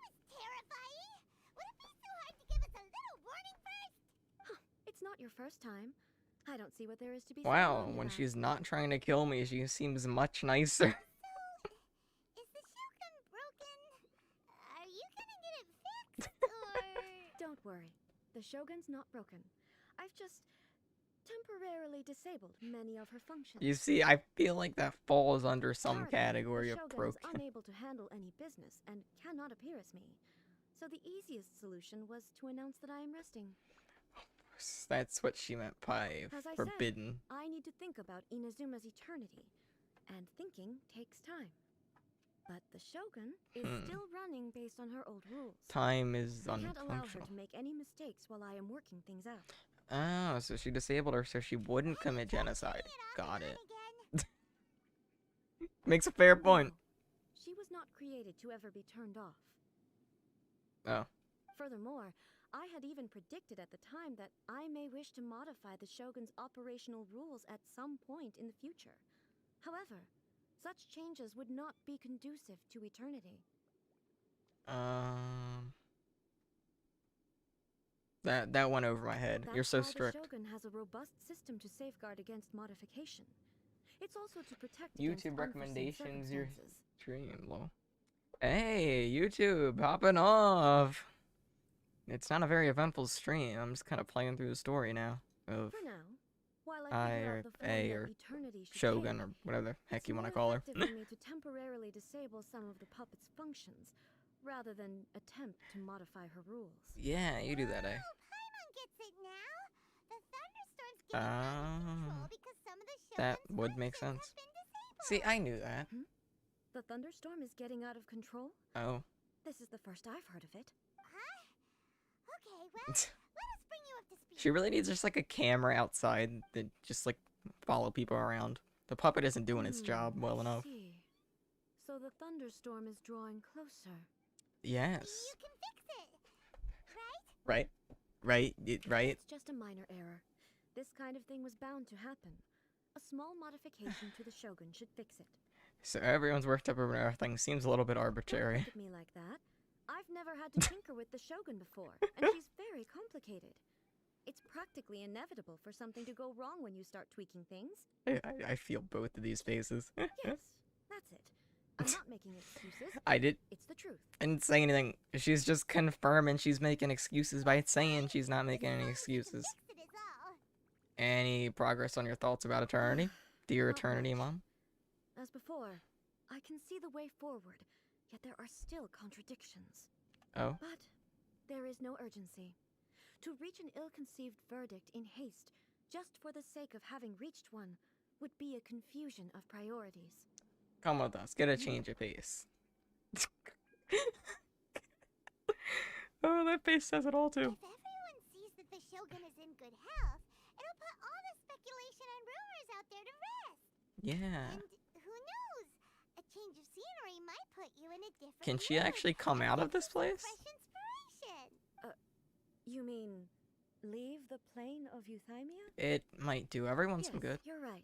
was terrifying. Would it be so hard to give us a little warning first? It's not your first time. I don't see what there is to be Wow, surprised when about. she's not trying to kill me, she seems much nicer. Is the Shogun broken? Are you gonna get it fixed, or...? Don't worry. The Shogun's not broken. I've just temporarily disabled many of her functions. You see, I feel like that falls under some Currently, category the of Shogun broken. is unable to handle any business and cannot appear as me. So the easiest solution was to announce that I am resting. That's what she meant by As I forbidden. said, I need to think about Inazuma's eternity, and thinking takes time. But the Shogun is still running based on her old rules. Time is I can't allow her unfunctional. to make any mistakes while I am working things out. Oh, so she disabled her so she wouldn't commit genocide. Got it. Makes a fair point. No, she was not created to ever be turned off. Oh. Furthermore, I had even predicted at the time that I may wish to modify the Shogun's operational rules at some point in the future. However, such changes would not be conducive to eternity. That went over my head. That's You're so why strict. the Shogun has a robust system to safeguard against modification. It's also to protect against YouTube unforeseen recommendations, your circumstances. stream, lol. Hey, YouTube, popping off. It's not a very eventful stream. I'm just kind of playing through the story now of For now, while I I figure or out the form A that or eternity should Shogun take, or whatever the heck it's you want to more call her. effective for me to temporarily disable some of the puppet's functions, rather than attempt to modify her rules. Yeah, you do that, eh? Paimon gets it now. The thunderstorm's getting out of control because some of the That Shogun's would make functions sense. have been disabled. See, I knew that. The thunderstorm is getting out of control? Oh. This is the first I've heard of it. Huh? Okay, well, let us bring you up to speed. She really needs just like a camera outside that just like follow people around. The puppet isn't doing its job well I enough. see. So the thunderstorm is drawing closer. Yes. You can fix it, right? Right? Right? It's just a minor error. This kind of thing was bound to happen. A small modification to the Shogun should fix it. So everyone's worked up over everything. Seems a little bit Don't arbitrary. look at me like that. I've never had to tinker with the Shogun before, and she's very complicated. It's practically inevitable for something to go wrong when you start tweaking things. I feel both of these faces. Yes, that's it. I'm not making excuses. I It's the truth. didn't say anything. She's just confirming she's making excuses by saying she's not making any excuses. Fix it is all. Any progress on your thoughts about eternity? Dear Not eternity, much. Mom? As before, I can see the way forward, yet there are still contradictions. Oh. But there is no urgency. To reach an ill-conceived verdict in haste, just for the sake of having reached one, would be a confusion of priorities. Come with us. Get a change of pace. Oh, that face says it all too. If everyone sees that the Shogun is in good health, it'll put all the speculation and rumors out there to rest. Yeah. And who knows? A change of scenery might put you in a different Can she mood actually come and out of give you this some place? fresh inspiration. You mean, leave the plane of Euthymia? It might do everyone some Yes, good. you're right.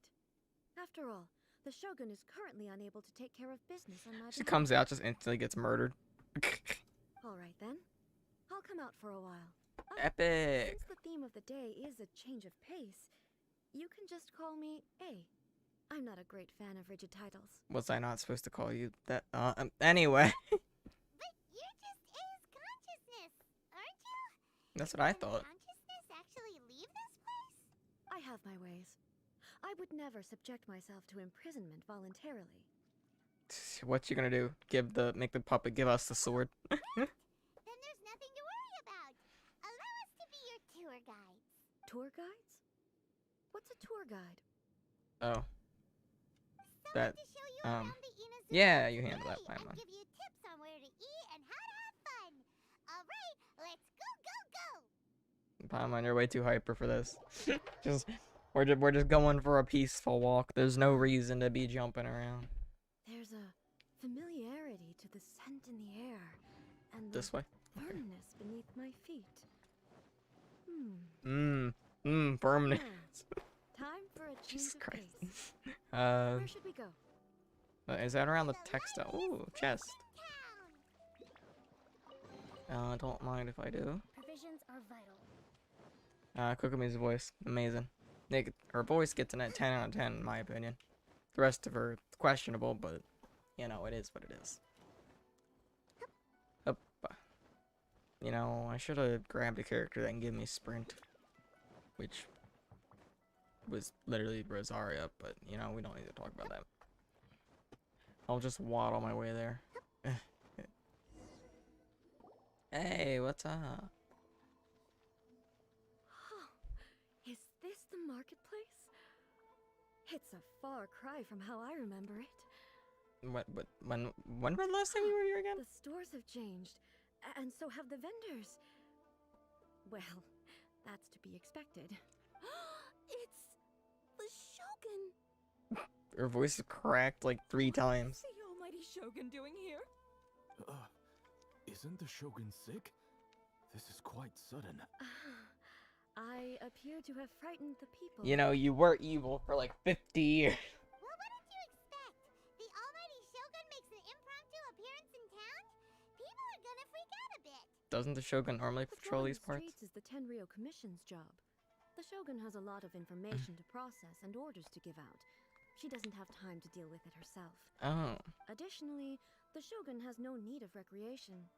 After all, the Shogun is currently unable to take care of business on my She behalf. comes out, just instantly gets murdered. All right then. I'll come out for a while. Epic. Since the theme of the day is a change of pace, you can just call me A. I'm not a great fan of rigid titles. Was I not supposed to call you that? Anyway. But you're just A's consciousness, aren't you? That's what I Can thought. consciousness actually leave this place? I have my ways. I would never subject myself to imprisonment voluntarily. What you gonna do? Make the puppet give us the sword? Then there's nothing to worry about. Allow us to be your tour guides. Tour guides? What's a tour guide? Oh. Someone That, to show you around the Inazuma yeah, you handle that, City and Paimon. give you tips on where to eat and how to have fun. All right, let's go. Paimon, you're way too hyper for this. We're just going for a peaceful walk. There's no reason to be jumping around. There's a familiarity to the scent in the air and This way. firmness beneath my feet. Permanent. Now, time for a change Jesus of Christ. pace. Uh, Where should we go? is that around the The textile? liveliest Ooh, chest. town. Don't mind if I do. Provisions are vital. Kokomi's voice, amazing. Her voice gets a 10 out of 10 in my opinion. The rest of her, questionable, but you know, it is what it is. Up. You know, I should have grabbed a character that can give me sprint, which was literally Rosaria, but you know, we don't need to talk about that. I'll just waddle my way there. Hey, what's up? Is this the marketplace? It's a far cry from how I remember it. When was the last time you were here again? The stores have changed, and so have the vendors. Well, That's to be expected. It's the Shogun! Her voice is cracked like 3 times. What's the almighty Shogun doing here? Isn't the Shogun sick? This is quite sudden. I appear to have frightened the people. You know, you were evil for like 50 years. Well, what did you expect? The almighty Shogun makes an impromptu appearance in town? People are gonna freak out a bit. Doesn't the Shogun normally patrol Patrolling these parts? streets is the Tenryou Commission's job. The Shogun has a lot of information to process and orders to give out. She doesn't have time to deal with it herself. Oh. Additionally, the Shogun has no need of recreation.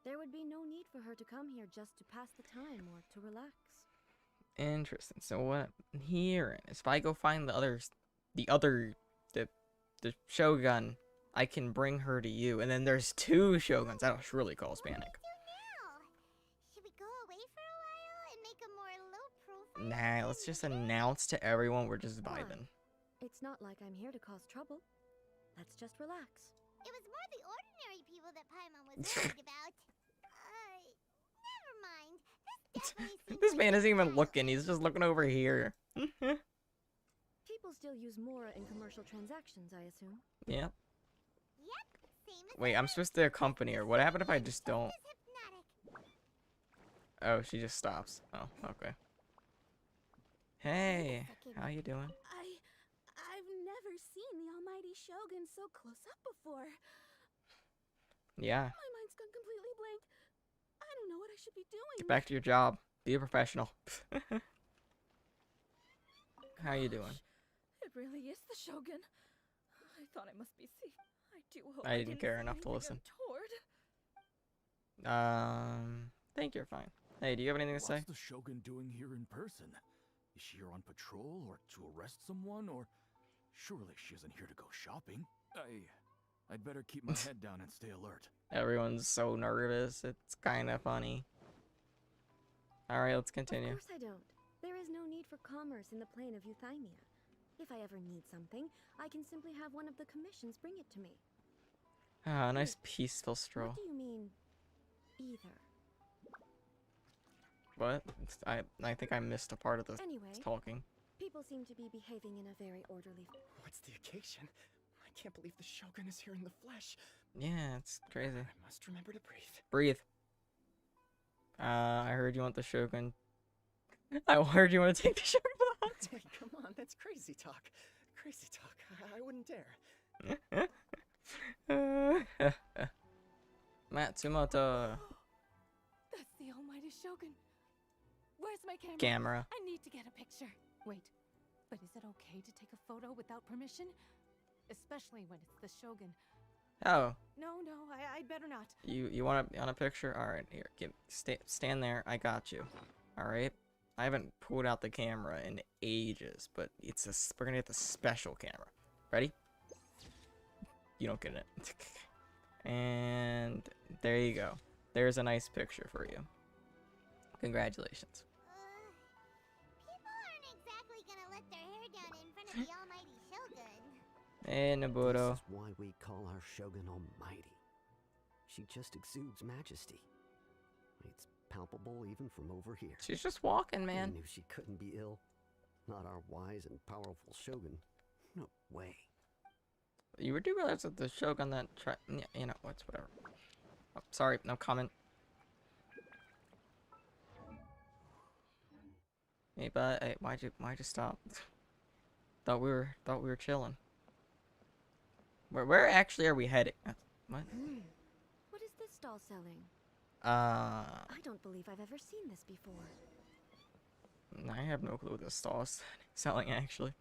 There would be no need for her to come here just to pass the time or to relax. Interesting. So what I'm hearing is if I go find the Shogun, I can bring her to you. And then there's 2 Shoguns. That'll really cause panic. What do we do now? Should we go away for a while and make a more low-profile? Nah, let's just announce to everyone we're just Why? vibing. It's not like I'm here to cause trouble. Let's just relax. It was more the ordinary people that Paimon was worried about. Never mind. This definitely seems This like man a isn't even trial. looking. He's just looking over here. People still use Mora in commercial transactions, I assume. Yeah. Yep, same as Wait, I'm supposed to accompany her. What happened if I just don't? This is hypnotic. Oh, she just stops. Oh, okay. Hey, how you doing? I've never seen the almighty Shogun so close up before. Yeah. My mind's gone completely blank. I don't know what I should be doing. Get back to your job. Be a professional. How you doing? It really is the Shogun. I thought I must be safe. I do hope I didn't care say enough to anything listen. untoward. Think you're fine. Hey, do you have anything to say? What's the Shogun doing here in person? Is she here on patrol or to arrest someone or surely she isn't here to go shopping? I'd better keep my head down and stay alert. Everyone's so nervous. It's kind of funny. All right, let's continue. Of course I don't. There is no need for commerce in the plane of Euthymia. If I ever need something, I can simply have one of the commissions bring it to me. Ah, nice peaceful stroll. What do you mean, either? What? I think I missed a part of the Anyway, talking. people seem to be behaving in a very orderly What's the occasion? I can't believe the Shogun is here in the flesh. Yeah, it's crazy. I must remember to breathe. Breathe. I heard you want the Shogun. I heard you want to take the Shogun to the hospital. Hey, come on, that's crazy talk. Crazy talk. I wouldn't dare. Matsumoto. That's the almighty Shogun. Where's my camera? Camera. I need to get a picture. Wait, but is it okay to take a photo without permission? Especially when it's the Shogun. Oh, No, I'd better not. you want a picture? All right, here, stand there. I got you. All right. I haven't pulled out the camera in ages, but we're gonna get the special camera. Ready? You don't get it. And there you go. There's a nice picture for you. Congratulations. People aren't exactly gonna let their hair down in front of the almighty Shogun. Hey, Nabuto. This is why we call our Shogun almighty. She just exudes majesty. It's palpable even from over here. She's just walking, man. I knew she couldn't be ill. Not our wise and powerful Shogun. No way. You do realize that the Shogun that yeah, you know, whatever. Oh, sorry, no comment. Hey, but hey, why'd you stop? thought we were chilling. Where actually are we heading? What? What is this stall selling? I I don't believe I've ever seen this before. have no clue what this stall is selling actually.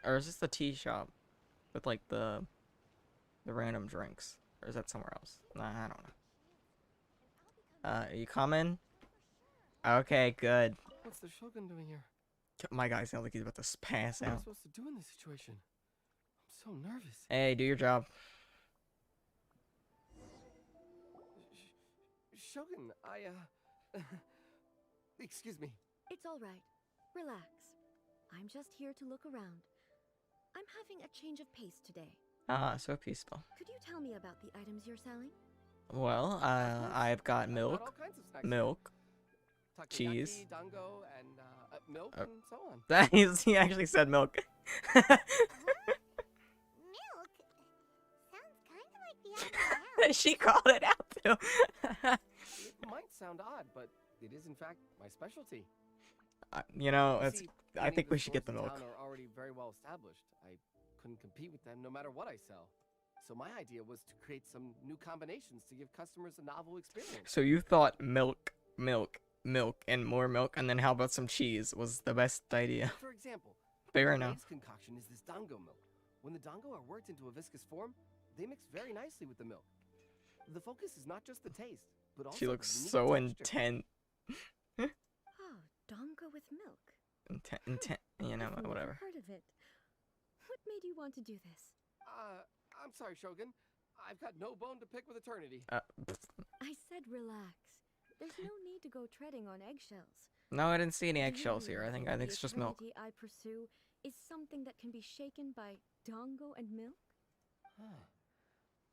Or is this the tea shop with like the random drinks? Or is that somewhere else? Nah, I don't know. Are you coming? Okay, good. What's the Shogun doing here? My guy sounds like he's about to pass What am I out. supposed to do in this situation? I'm so nervous. Hey, do your job. Shogun, excuse me. It's all right. Relax. I'm just here to look around. I'm having a change of pace today. Ah, so peaceful. Could you tell me about the items you're selling? Well, I've got I've got milk. all kinds of snacks. Milk. cheese. dango, and milk, Uh, and so on. That is, he actually said milk. Milk? Sounds kind of like the animal. She called it out too. It might sound odd, but it is in fact my specialty. You know, You it's. see, I many think of we the should get the stores in milk. town are already very well established. I couldn't compete with them no matter what I sell. So my idea was to create some new combinations to give customers a novel experience. So you thought milk, milk, milk, and more milk, and then how about some cheese was the best idea. For example, Fair the enough. latest concoction is this dango milk. When the dango are worked into a viscous form, they mix very nicely with the milk. The focus is not just the taste, but also She looks the unique so texture. intense. Oh, dongo with milk. Intent, you know, I've whatever. never heard of it. What made you want to do this? I'm sorry, Shogun. I've got no bone to pick with eternity. I said relax. There's no need to go treading on eggshells. No, I didn't see any Do you eggshells here. I really think the it's just milk. eternity I pursue is something that can be shaken by dongo and milk? Huh.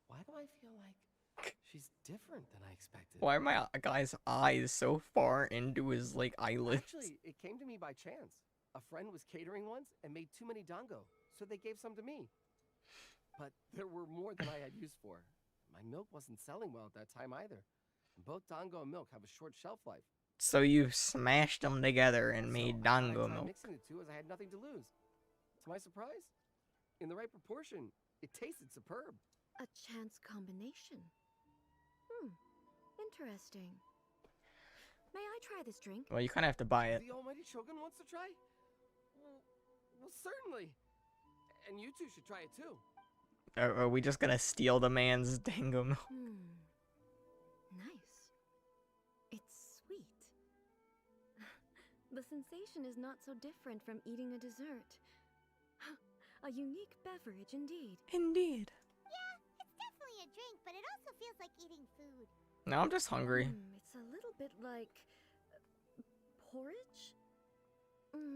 Why do I feel like she's different than I expected? Why are my guy's eyes so far into his like eyelids? Actually, it came to me by chance. A friend was catering once and made too many dango, so they gave some to me. But there were more than I had use for. My milk wasn't selling well at that time either. And both dango and milk have a short shelf life. So you smashed them together and So made I thought I'd dango try milk. mixing the two as I had nothing to lose. To my surprise, in the right proportion, it tasted superb. A chance combination. Interesting. May I try this drink? Well, you kind of have to buy it. The almighty Shogun wants to try? Well, certainly. And you two should try it too. Are we just gonna steal the man's dango milk? Nice. It's sweet. The sensation is not so different from eating a dessert. A unique beverage indeed. Indeed. Yeah, it's definitely a drink, but it also feels like eating food. No, I'm just hungry. It's a little bit like porridge?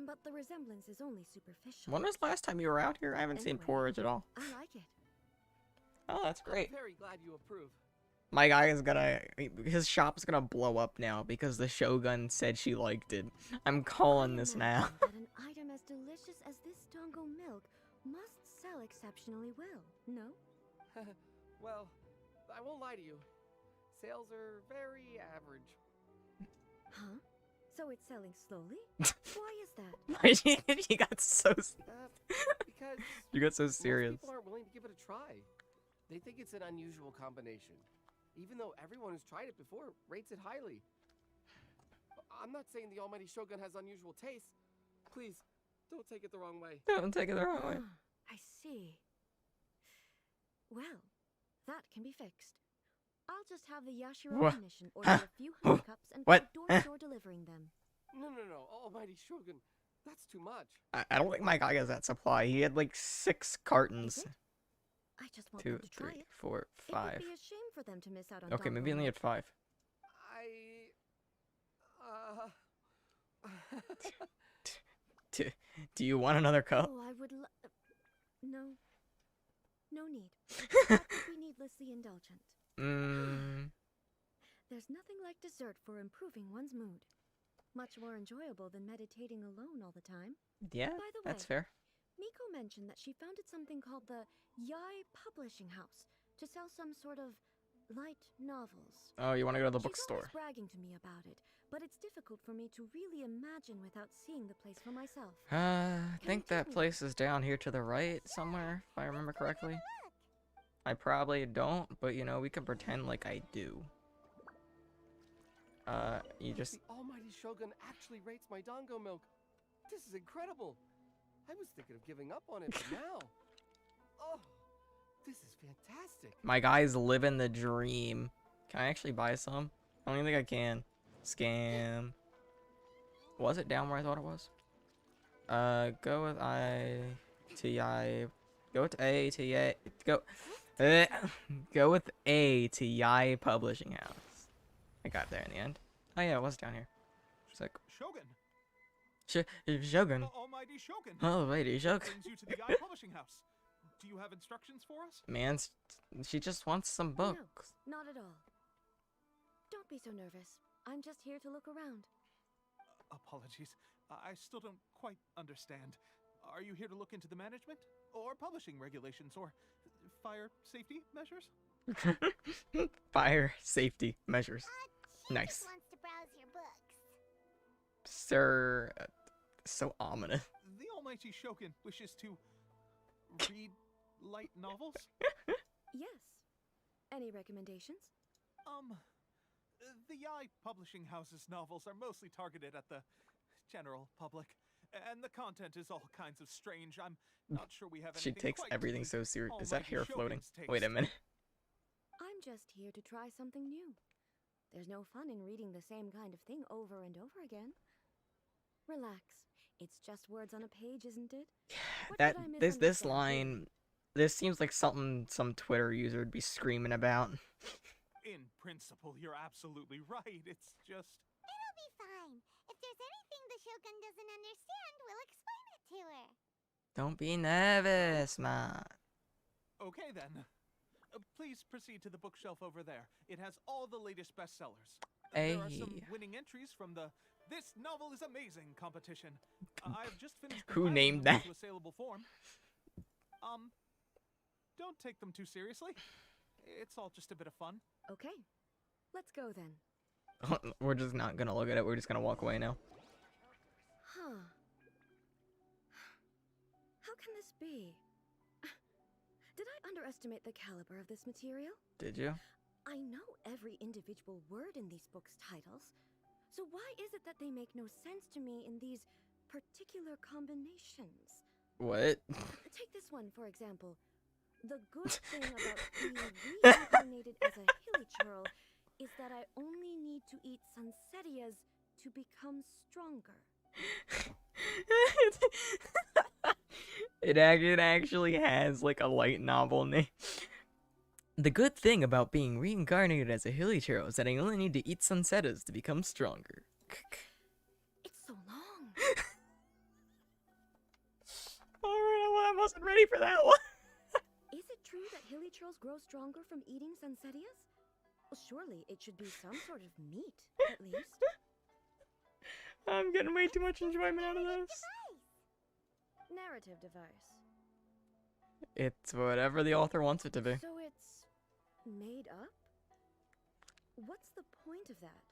But the resemblance is only superficial. When was the last time you were out here? I haven't seen Anyway, porridge at all. I like it. Oh, that's great. I'm very glad you approve. My guy is gonna, his shop's gonna blow up now because the Shogun said she liked it. I'm calling this now. That an item as delicious as this dongo milk must sell exceptionally well, no? Well, I won't lie to you. Sales are very average. Huh? So it's selling slowly? Why is that? You got so, Because you got so most serious. people aren't willing to give it a try. They think it's an unusual combination, even though everyone who's tried it before rates it highly. I'm not saying the almighty Shogun has unusual taste. Please, don't take it the wrong way. Don't take it the wrong way. I see. Well, that can be fixed. I'll just have the Yashiro What? Commission order a few hundred cups and What? go door-to-door delivering them. No, almighty Shogun, that's too much. I don't think my guy has that supply. He had like 6 cartons. Is it? I just want 2, them to try 3, it. 4, It 5. would be a shame for them to miss out on Okay, maybe dongo only milk. at 5. Do you want another cup? Oh, I would no. No need. That would be needlessly indulgent. There's nothing like dessert for improving one's mood. Much more enjoyable than meditating alone all the time. Yeah, By the that's way, fair. Miko mentioned that she founded something called the Yai Publishing House to sell some sort of light novels. Oh, you want to go to the She's bookstore? always bragging to me about it, but it's difficult for me to really imagine without seeing the place for myself. I think that place is down here to the right somewhere, if I remember correctly. I probably don't, but you know, we can pretend like I do. You just... The almighty Shogun actually rates my dango milk. This is incredible. I was thinking of giving up on it, but now... Oh, this is fantastic. My guy's living the dream. Can I actually buy some? I don't even think I can. Scam. Was it down where I thought it was? Go with I-T-I... Go with A-T-A... Go with A to Yai Publishing House. I got there in the end. Oh yeah, it was down here. It's like Shogun. Shogun. Almighty Shogun. Oh, lady Shogun. Brings you to the Yai Publishing House. Do you have instructions for us? Man, she just wants some books. No, not at all. Don't be so nervous. I'm just here to look around. Apologies. I still don't quite understand. Are you here to look into the management? Or publishing regulations? Or fire safety measures? Fire safety measures. She Nice. just wants to browse your books. Sir, so ominous. The almighty Shogun wishes to read light novels? Yes. Any recommendations? The Yai publishing house's novels are mostly targeted at the general public, and the content is all kinds of strange. I'm not sure we have She anything takes quite everything to so serious. Is that almighty hair floating? Shogun's Wait a taste. minute. I'm just here to try something new. There's no fun in reading the same kind of thing over and over again. Relax. It's just words on a page, isn't it? What That could I this misunderstand, line, really? this seems like something some Twitter user would be screaming about. In principle, you're absolutely right. It's just... It'll be fine. If there's anything the Shogun doesn't understand, we'll explain it to her. Don't be nervous, man. Okay, then. Please proceed to the bookshelf over there. It has all the latest bestsellers. There are some Hey. winning entries from the This Novel is Amazing competition. I've just finished Who compiling named them that? into a saleable form. Don't take them too seriously. It's all just a bit of fun. Okay. Let's go then. We're just not gonna look at it. We're just gonna walk away now. Huh. How can this be? Did I underestimate the caliber of this material? Did you? I know every individual word in these books' titles. So why is it that they make no sense to me in these particular combinations? What? Take this one, for example. The good thing about being reincarnated as a hilly churl is that I only need to eat sunsettias to become stronger. It actually has like a light novel name. The good thing about being reincarnated as a hilly churl is that I only need to eat sunsettas to become stronger. It's so long. Alright, I wasn't ready for that one. Is it true that hilly churls grow stronger from eating sunsettias? Well, surely it should be some sort of meat, at least. I'm getting way too much enjoyment out of this. Narrative device. It's whatever the author wants it to be. So it's made up? What's the point of that?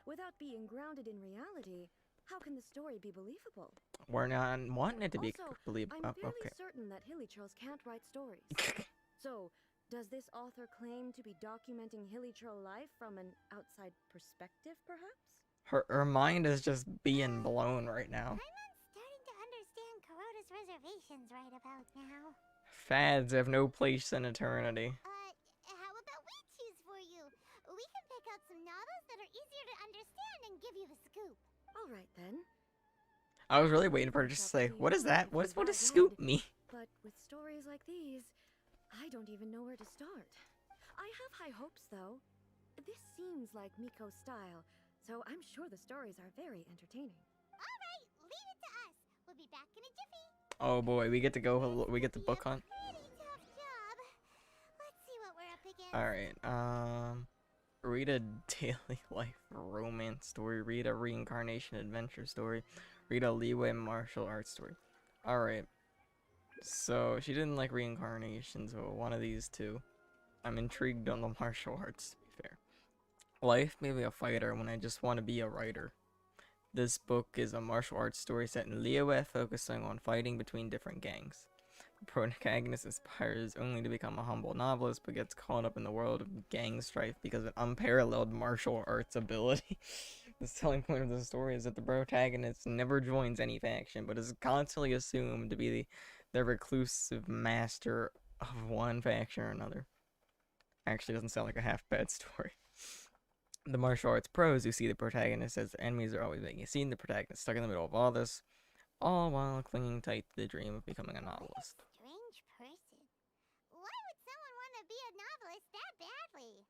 Without being grounded in reality, how can the story be believable? We're not wanting it to be Also, believable. I'm fairly Okay. certain that hilly churls can't write stories. So, does this author claim to be documenting hilly churl life from an outside perspective, perhaps? Her mind is just being blown right now. I'm starting to understand Kuroda's reservations right about now. Fads have no place in eternity. How about we choose for you? We can pick out some novels that are easier to understand and give you the scoop. All right, then. I was really waiting for her to just say, "What is that? What does scoop me?" But with stories like these, I don't even know where to start. I have high hopes, though. This seems like Miko's style, so I'm sure the stories are very entertaining. All right, leave it to us. We'll be back in a jiffy. Oh boy, we get to go. We get the book hunt. Pretty tough job. Let's see what we're up against. All right. Read a daily life romance story. Read a reincarnation adventure story. Read a leeway martial arts story. All right. So she didn't like reincarnation, so one of these two. I'm intrigued on the martial arts, to be fair. Life may be a fighter when I just want to be a writer. This book is a martial arts story set in Liyue, focusing on fighting between different gangs. The protagonist aspires only to become a humble novelist, but gets caught up in the world of gang strife because of an unparalleled martial arts ability. The selling point of the story is that the protagonist never joins any faction, but is constantly assumed to be the reclusive master of one faction or another. Actually, doesn't sound like a half-bad story. The martial arts pros who see the protagonist as their enemies are always making a scene. The protagonist stuck in the middle of all this, all while clinging tight to the dream of becoming a novelist. Strange person. Why would someone want to be a novelist that badly?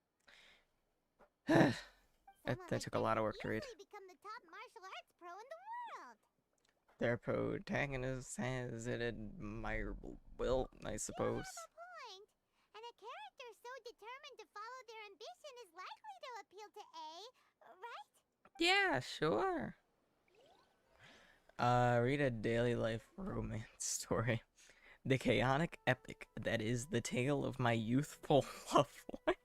That took a lot of work to read. Easily become the top martial arts pro in the world. Their protagonist has an admirable will, I suppose. Point. And a character so determined to follow their ambition is likely to appeal to A, right? Yeah, sure. Read a daily life romance story. The chaotic epic that is the tale of my youthful love life.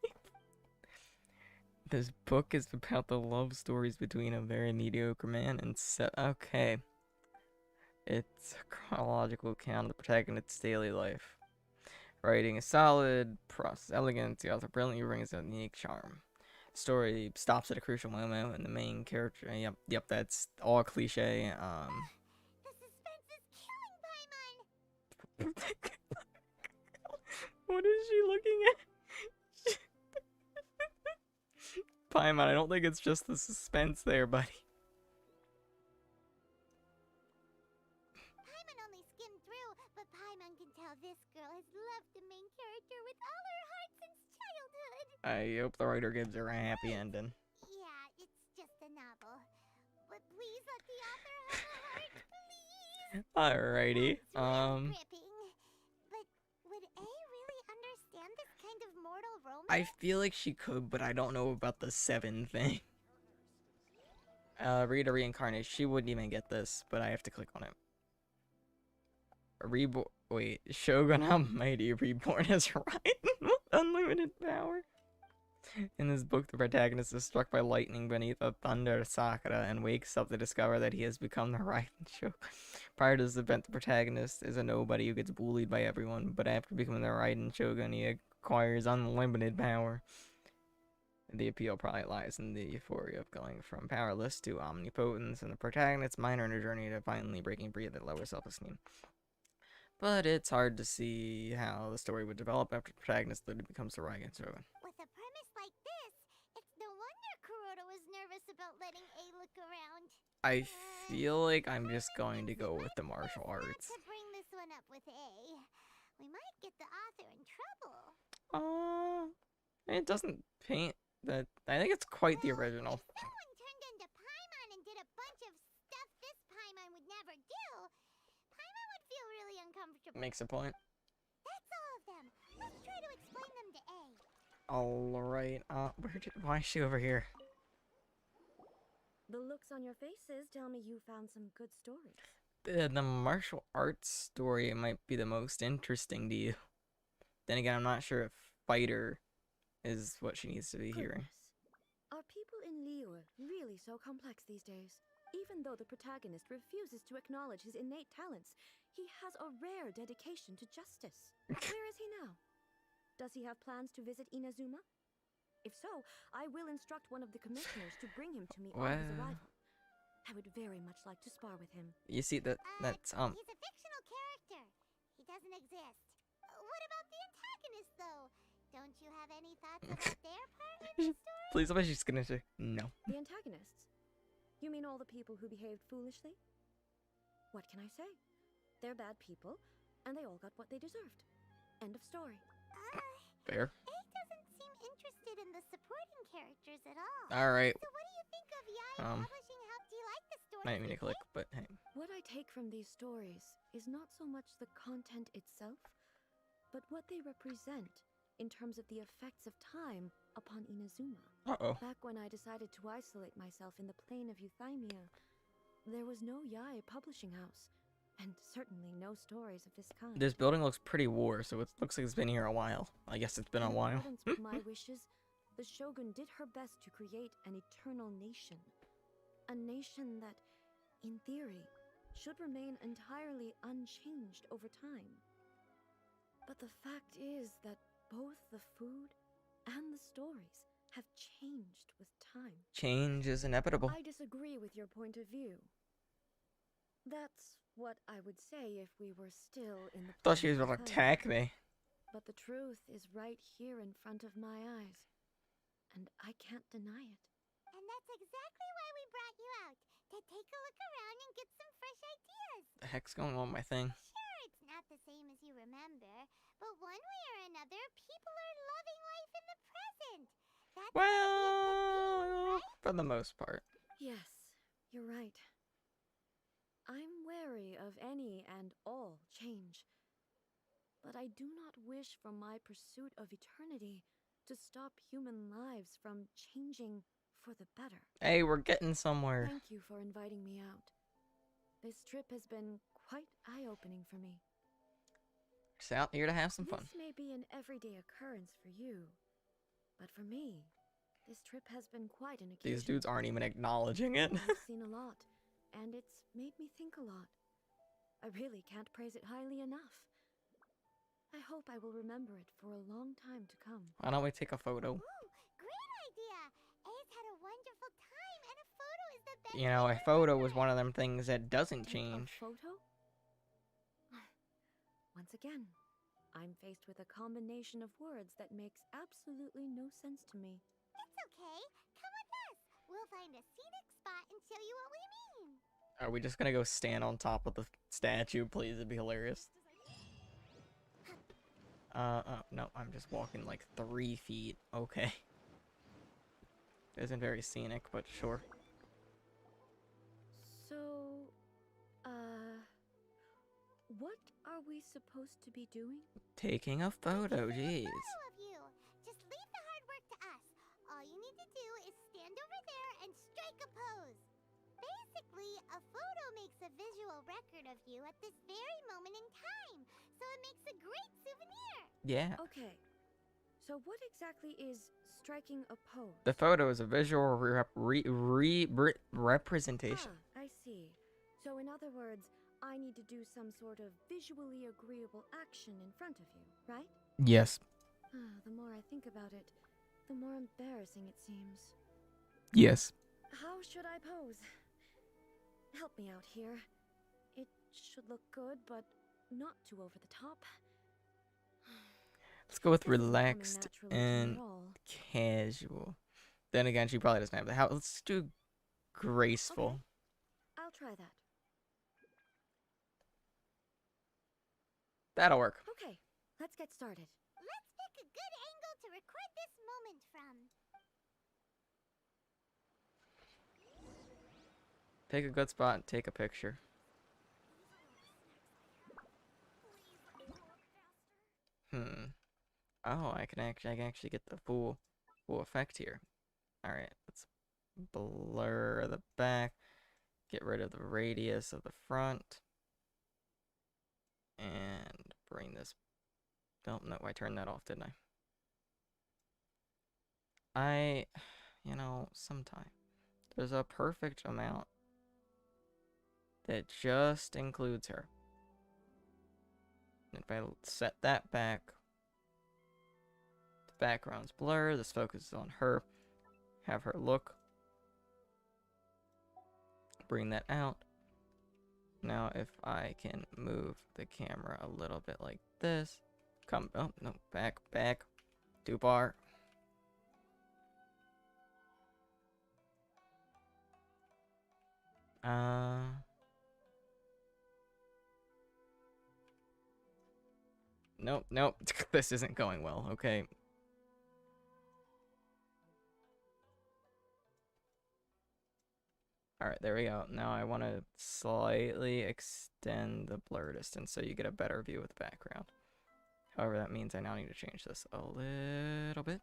This book is about the love stories between a very mediocre man and okay. It's a chronological account of the protagonist's daily life. Writing is solid, process elegant, the author brilliantly brings out unique charm. Story stops at a crucial moment and the main character, yep, that's all cliche. The suspense is killing Paimon! What is she looking at? Paimon, I don't think it's just the suspense there, buddy. Paimon only skimmed through, but Paimon can tell this girl has loved the main character with all her heart since childhood. I hope the writer gives her a happy ending. Yeah, it's just a novel. But please let the author have a heart, please. Alrighty. It's really gripping. But would A really understand this kind of mortal romance? I feel like she could, but I don't know about the 7 thing. Read a reincarnation. She wouldn't even get this, but I have to click on it. Wait, Shogun Almighty reborn as Raiden with unlimited power. In this book, the protagonist is struck by lightning beneath a thunder sakura and wakes up to discover that he has become the Raiden Shogun. Prior to this event, the protagonist is a nobody who gets bullied by everyone, but after becoming the Raiden Shogun, he acquires unlimited power. The appeal probably lies in the euphoria of going from powerless to omnipotence, and the protagonist's minor in her journey to finally breaking free of that lower self-esteem. But it's hard to see how the story would develop after the protagonist literally becomes the Raiden Shogun. With a premise like this, it's no wonder Kuroda was nervous about letting A look around. I feel like I'm just going to go with the martial arts. To bring this one up with A, we might get the author in trouble. It doesn't paint that. I think it's quite the original. If someone turned into Paimon and did a bunch of stuff this Paimon would never do, Paimon would feel really uncomfortable. Makes a point. That's all of them. Let's try to explain them to A. Alright, why is she over here? The looks on your faces tell me you found some good stories. The martial arts story might be the most interesting to you. Then again, I'm not sure if fighter is what she needs to be hearing. Are people in Liyue really so complex these days? Even though the protagonist refuses to acknowledge his innate talents, he has a rare dedication to justice. Where is he now? Does he have plans to visit Inazuma? If so, I will instruct one of the commissioners to bring him to me on his arrival. I would very much like to spar with him. You see, that's He's a fictional character. He doesn't exist. What about the antagonist, though? Don't you have any thoughts about their part in the story? Please, I bet she's gonna say no. The antagonists? You mean all the people who behaved foolishly? What can I say? They're bad people, and they all got what they deserved. End of story. Fair. A doesn't seem interested in the supporting characters at all. Alright. So what do you think of Yai publishing? How do you like the story? I didn't mean to click, but hey. What I take from these stories is not so much the content itself, but what they represent in terms of the effects of time upon Inazuma. Back when I decided to isolate myself in the plain of Euthymia, there was no Yai publishing house, and certainly no stories of this kind. This building looks pretty war, so it looks like it's been here a while. I guess it's been a while. In accordance with my wishes, the Shogun did her best to create an eternal nation. A nation that, in theory, should remain entirely unchanged over time. But the fact is that both the food and the stories have changed with time. Change is inevitable. I disagree with your point of view. That's what I would say if we were still in the... Thought she was gonna attack me. But the truth is right here in front of my eyes, and I can't deny it. And that's exactly why we brought you out, to take a look around and get some fresh ideas. The heck's going on with my thing? Sure, it's not the same as you remember, but one way or another, people are loving life in the present. That's well, for the most part. Yes, you're right. I'm wary of any and all change. But I do not wish for my pursuit of eternity to stop human lives from changing for the better. Hey, we're getting somewhere. Thank you for inviting me out. This trip has been quite eye-opening for me. Just out here to have some fun. This may be an everyday occurrence for you, but for me, this trip has been quite an occasion. These dudes aren't even acknowledging it. I've seen a lot, and it's made me think a lot. I really can't praise it highly enough. I hope I will remember it for a long time to come. Why don't we take a photo? Ooh, great idea! Ace had a wonderful time, and a photo is the best. You know, a photo was one of them things that doesn't change. A photo? Once again, I'm faced with a combination of words that makes absolutely no sense to me. It's okay. Come with us. We'll find a scenic spot and show you what we mean. Are we just gonna go stand on top of the statue? Please, it'd be hilarious. Oh, no, I'm just walking like 3 feet. Okay. Isn't very scenic, but sure. So, what are we supposed to be doing? Taking a photo, jeez. Photo of you. Just leave the hard work to us. All you need to do is stand over there and strike a pose. Basically, a photo makes a visual record of you at this very moment in time, so it makes a great souvenir. Yeah. Okay. So what exactly is striking a pose? The photo is a visual representation. Ah, I see. So in other words, I need to do some sort of visually agreeable action in front of you, right? Yes. The more I think about it, the more embarrassing it seems. Yes. How should I pose? Help me out here. It should look good, but not too over the top. Let's go with relaxed and casual. Then again, she probably doesn't have the house. Let's do graceful. Okay. I'll try that. That'll work. Okay, let's get started. Let's pick a good angle to record this moment from. Pick a good spot and take a picture. Oh, I can actually get the full effect here. All right, let's blur the back, get rid of the radius of the front, and bring this. Oh no, I turned that off, didn't I? You know, sometimes there's a perfect amount that just includes her. If I set that back, the background's blurred, this focuses on her, have her look, bring that out. Now if I can move the camera a little bit like this, oh no, back, too far. Nope, this isn't going well, okay. Alright, there we go. Now I want to slightly extend the blur distance so you get a better view of the background. However, that means I now need to change this a little bit.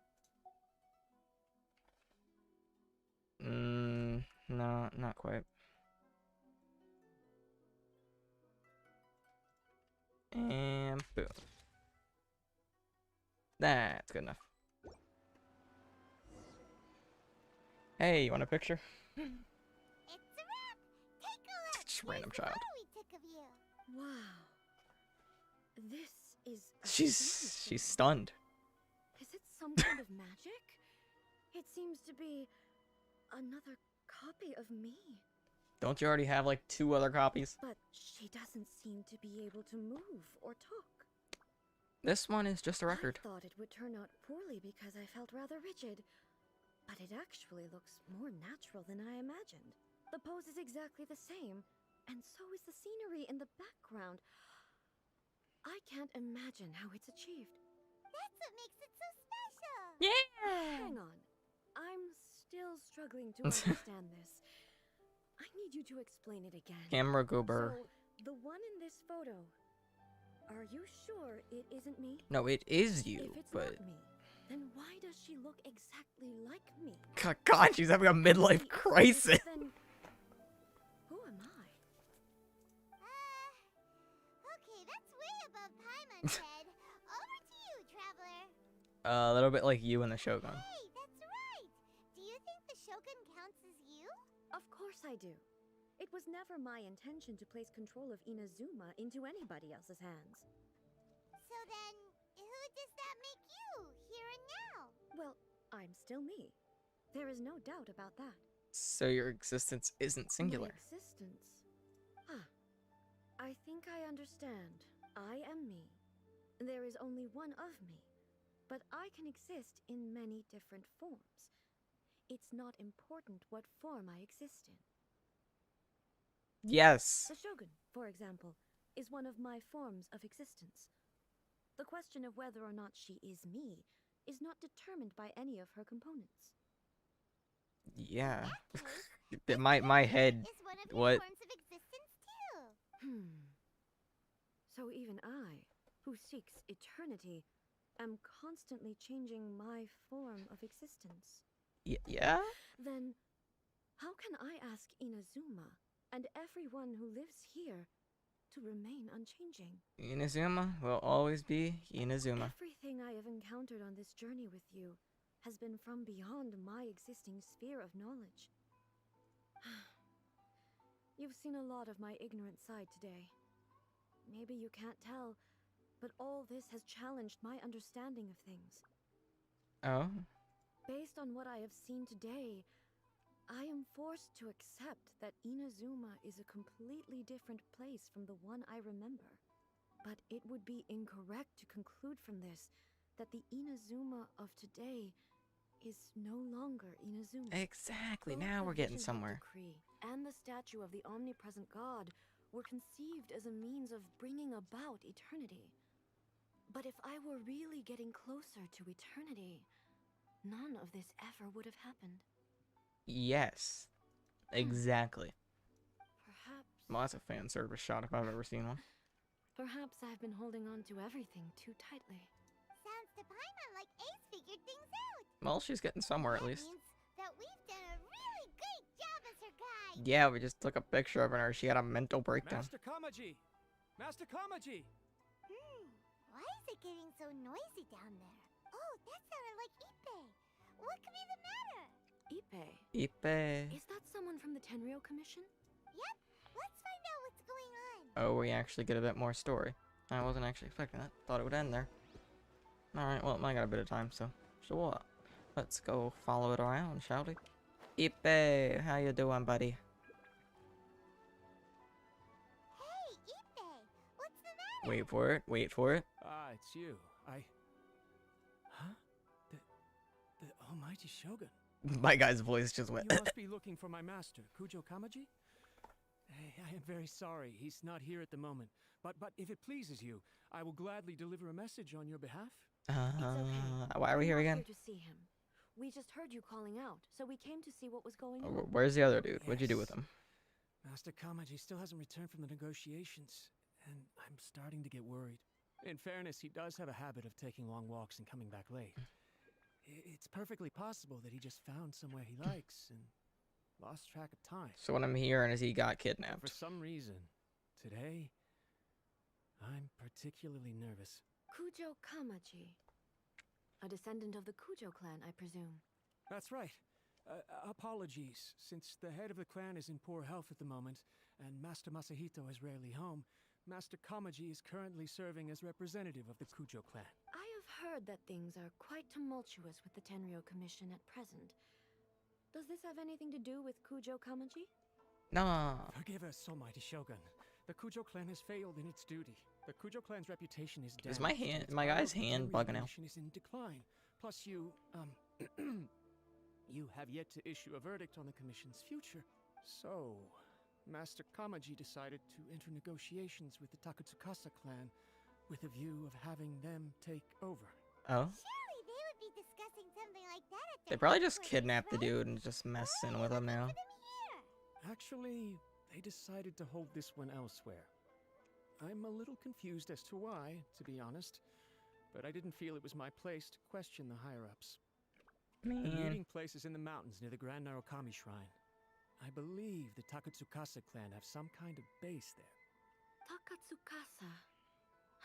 No, not quite. And boom. That's good enough. Hey, you want a picture? It's a wrap. Take a look. Just random child. Photo we took of you. Wow. This is She's stunned. Is it some kind of magic? It seems to be another copy of me. Don't you already have like 2 other copies? But she doesn't seem to be able to move or talk. This one is just a record. I thought it would turn out poorly because I felt rather rigid. But it actually looks more natural than I imagined. The pose is exactly the same, and so is the scenery in the background. I can't imagine how it's achieved. That's what makes it so special. Yeah! Hang on. I'm still struggling to understand this. I need you to explain it again. Camera go burr. So, the one in this photo, are you sure it isn't me? No, it is you, if it's but... not me, then why does she look exactly like me? God, she's having a midlife crisis. Then, who am I? Undead. Over to you, Traveler. A little bit like you and the Shogun. Hey, that's right. Do you think the Shogun counts as you? Of course I do. It was never my intention to place control of Inazuma into anybody else's hands. So then, who does that make you, here and now? Well, I'm still me. There is no doubt about that. So your existence isn't singular. My existence? Ah, I think I understand. I am me. There is only one of me. But I can exist in many different forms. It's not important what form I exist in. Yes. The Shogun, for example, is one of my forms of existence. The question of whether or not she is me is not determined by any of her components. Yeah. Okay. my head. Is one of your What? forms of existence too. So even I, who seeks eternity, am constantly changing my form of existence. Yeah? Then, how can I ask Inazuma and everyone who lives here to remain unchanging? Inazuma will always be Inazuma. Everything I have encountered on this journey with you has been from beyond my existing sphere of knowledge. You've seen a lot of my ignorant side today. Maybe you can't tell, but all this has challenged my understanding of things. Oh? Based on what I have seen today, I am forced to accept that Inazuma is a completely different place from the one I remember. But it would be incorrect to conclude from this that the Inazuma of today is no longer Inazuma. Exactly. Both Now the we're getting vision somewhere. decree and the statue of the omnipresent god were conceived as a means of bringing about eternity. But if I were really getting closer to eternity, none of this ever would have happened. Yes. Exactly. Perhaps... Well, that's a fan service shot if I've ever seen one. Perhaps I've been holding on to everything too tightly. Sounds to Paimon like Ace figured things out. Well, she's getting somewhere at least. That means that we've done a really great job as her guide. Yeah, we just took a picture of her and she had a mental breakdown. Master Kamaji! Master Kamaji! Why is it getting so noisy down there? Oh, that sounded like Ippei. What could be the matter? Ippei? Ippei. Is that someone from the Tenryou Commission? Yep, let's find out what's going on. Oh, we actually get a bit more story. I wasn't actually expecting that. Thought it would end there. Alright, well, I got a bit of time, so what? Let's go follow it around, shall we? Ippei, how you doing, buddy? Hey, Ippei, what's the matter? Wait for it, wait for it. Ah, it's you. Huh? The almighty Shogun. My guy's voice just went. You must be looking for my master, Kujo Kamaji? I am very sorry, he's not here at the moment. But if it pleases you, I will gladly deliver a message on your behalf. It's okay. Why are we here We're not again? here to see him. We just heard you calling out, so we came to see what was going on. Where's the other dude? What'd you do with him? Master Kamaji still hasn't returned from the negotiations, and I'm starting to get worried. In fairness, he does have a habit of taking long walks and coming back late. It's perfectly possible that he just found somewhere he likes and lost track of time. So what I'm hearing is he got For kidnapped. some reason, today, I'm particularly nervous. Kujo Kamaji. A descendant of the Kujo clan, I presume. That's right. Apologies, since the head of the clan is in poor health at the moment, and Master Masahito is rarely home, Master Kamaji is currently serving as representative of the Kujo clan. I have heard that things are quite tumultuous with the Tenryou Commission at present. Does this have anything to do with Kujo Kamaji? No. Forgive us, almighty Shogun. The Kujo clan has failed in its duty. The Kujo clan's reputation is damaged. Is my hand, my guy's hand bugging out? Is in decline. Plus, you have yet to issue a verdict on the commission's future. So, Master Kamaji decided to enter negotiations with the Takatsukasa clan with a view of having them take over. Oh? Surely they would be discussing something like that at They their probably just headquarters, kidnapped the right? dude and just messing with him now. Put them here. Actually, they decided to hold this one elsewhere. I'm a little confused as to why, to be honest, but I didn't feel it was my place to question the higher-ups. The meeting place is in the mountains near the Grand Narukami Shrine. I believe the Takatsukasa clan have some kind of base there. Takatsukasa.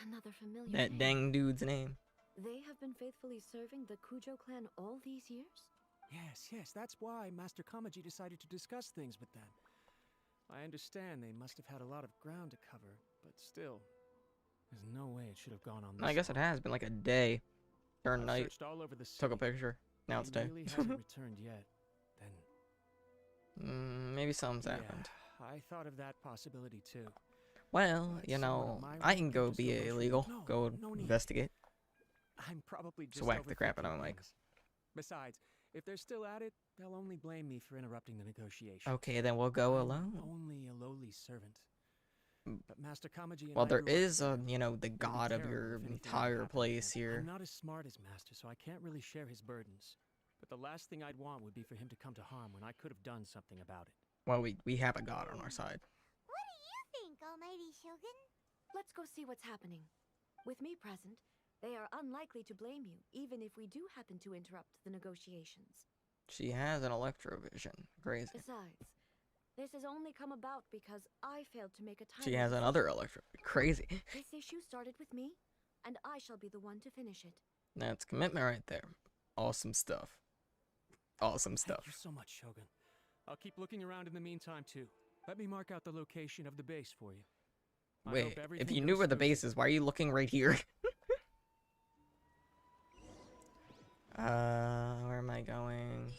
Another familiar That name. dang dude's name. They have been faithfully serving the Kujo clan all these years? Yes, that's why Master Kamaji decided to discuss things with them. I understand they must have had a lot of ground to cover, but still, there's no way it should have gone on this I guess it long. has been like a day. During I've night. searched all over the city. Took a picture. Now it's He day. really hasn't returned yet. Then Maybe something's happened. I thought of that possibility too. Well, But you someone know, on my I rank can could go just be go through. illegal. No, Go no need. investigate. I'm probably just whack the crap out of overthinking my mic. things. Besides, if they're still at it, they'll only blame me for interrupting the negotiation. Okay, then we'll go I'm alone. only a lowly servant. But Master Kamaji and Well, I there grew up is together. you know, the We'd be god of terrible your if anything entire happened place again. here. I'm not as smart as Master, so I can't really share his burdens. But the last thing I'd want would be for him to come to harm when I could have done something about it. Well, we have a god on our side. What do you think, Almighty Shogun? Let's go see what's happening. With me present, they are unlikely to blame you, even if we do happen to interrupt the negotiations. She has an electrovision. Crazy. Besides, this has only come about because I failed to make a time. She has another electro. Crazy. This issue started with me, and I shall be the one to finish it. That's commitment right there. Awesome stuff. Awesome stuff. Thank you so much, Shogun. I'll keep looking around in the meantime, too. Let me mark out the location of the base for you. I hope Wait, if everything you knew goes where the smoothly. base is, why are you looking right here? Where am I going?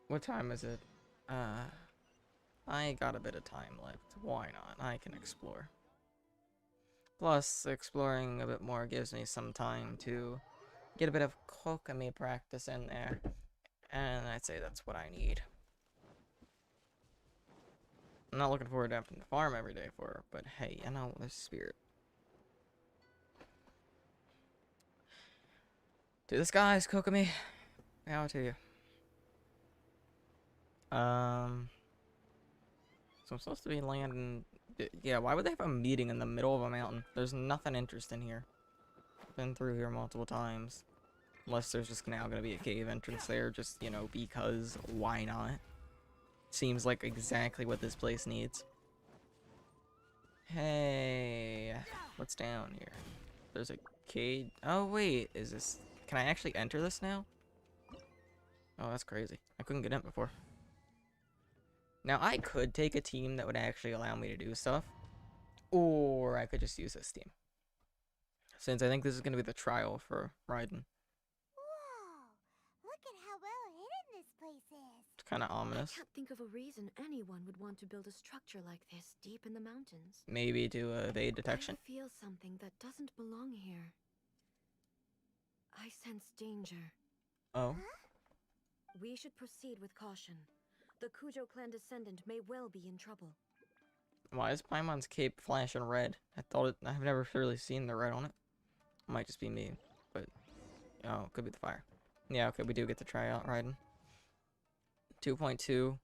What time is it? I got a bit of time left. Why not? I can explore. Plus, exploring a bit more gives me some time to get a bit of Kokomi practice in there. And I'd say that's what I need. I'm not looking forward to having to farm every day for her, but hey, you know, there's spirit. To the skies, Kokomi. Power to you. So I'm supposed to be landing. Yeah, why would they have a meeting in the middle of a mountain? There's nothing interesting here. Been through here multiple times. Unless there's just now gonna be a cave entrance there, just, you know, because why not? Seems like exactly what this place needs. Hey, what's down here? There's a cage. Oh wait, is this? Can I actually enter this now? Oh, that's crazy. I couldn't get in before. Now I could take a team that would actually allow me to do stuff, or I could just use this team. Since I think this is gonna be the trial for Raiden. Whoa! Look at how well hidden this place is. It's kind of ominous. I can't think of a reason anyone would want to build a structure like this deep in the mountains. Maybe to evade detection. I feel something that doesn't belong here. I sense danger. Oh. We should proceed with caution. The Kujo clan descendant may well be in trouble. Why is Paimon's cape flashing red? I've never really seen the red on it. Might just be me, but oh, could be the fire. Yeah, okay, we do get to try out Raiden. 2.2.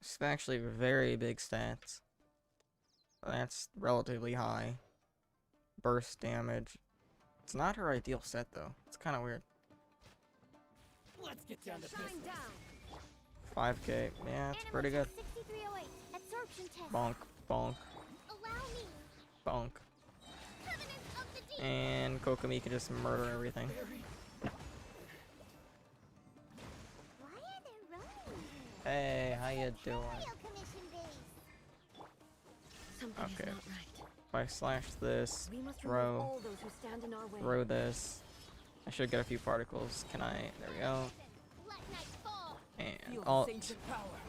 It's actually very big stats. That's relatively high. Burst damage. It's not her ideal set though. It's kind of weird. Let's get down to business. 5k. Yeah, it's pretty good. 6308. Absorption test. Bonk, bonk, Allow me. bonk. Covenant of the Deep. And Kokomi can just murder everything. Why are they running? Hey, how you doing? Royal Commission base. Something Okay. is not right. If I slash this, We must remove throw, all those who stand in our way. throw this. I should get a few particles. Can I? There we go. Let night fall. And Feel alt. this ancient power.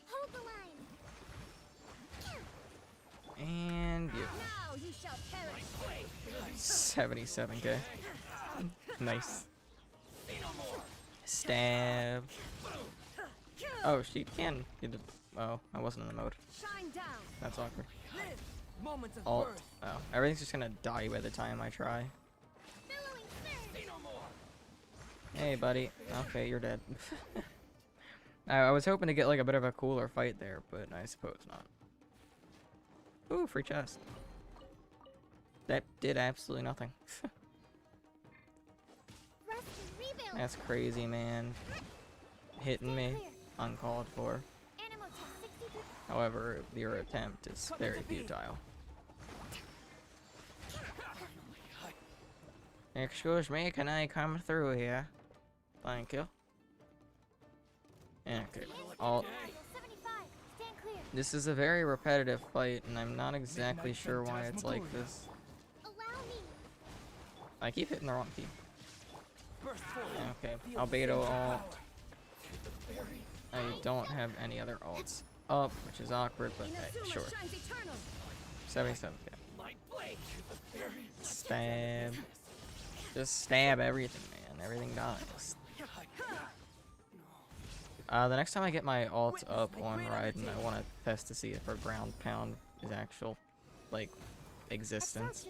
Hold the line. And you. Now you shall perish. 77k. Nice. Stab. Oh, she can. Oh, I wasn't in the mode. Shine down. That's awkward. Live. Moments of Alt. birth. Oh, everything's just gonna die by the time I try. Billowing surge. Say no more. Hey, buddy. Okay, you're dead. I was hoping to get like a bit of a cooler fight there, but I suppose not. Ooh, free chest. That did absolutely nothing. Rust and rebuild. That's crazy, man. Hitting me. Clear. Uncalled for. Animal test 63. However, your attempt is very futile. Excuse me, can I come through here? Thank you. Okay, this is a very repetitive fight, and I'm not exactly sure why it's like this. I keep hitting the wrong key. Okay, albedo alt. I don't have any other alts up, which is awkward, but hey, sure. 77, yeah. Stab. Just stab everything, man. Everything dies. The next time I get my alt up on Raiden, I want to test to see if our ground pound is actual, like, existence.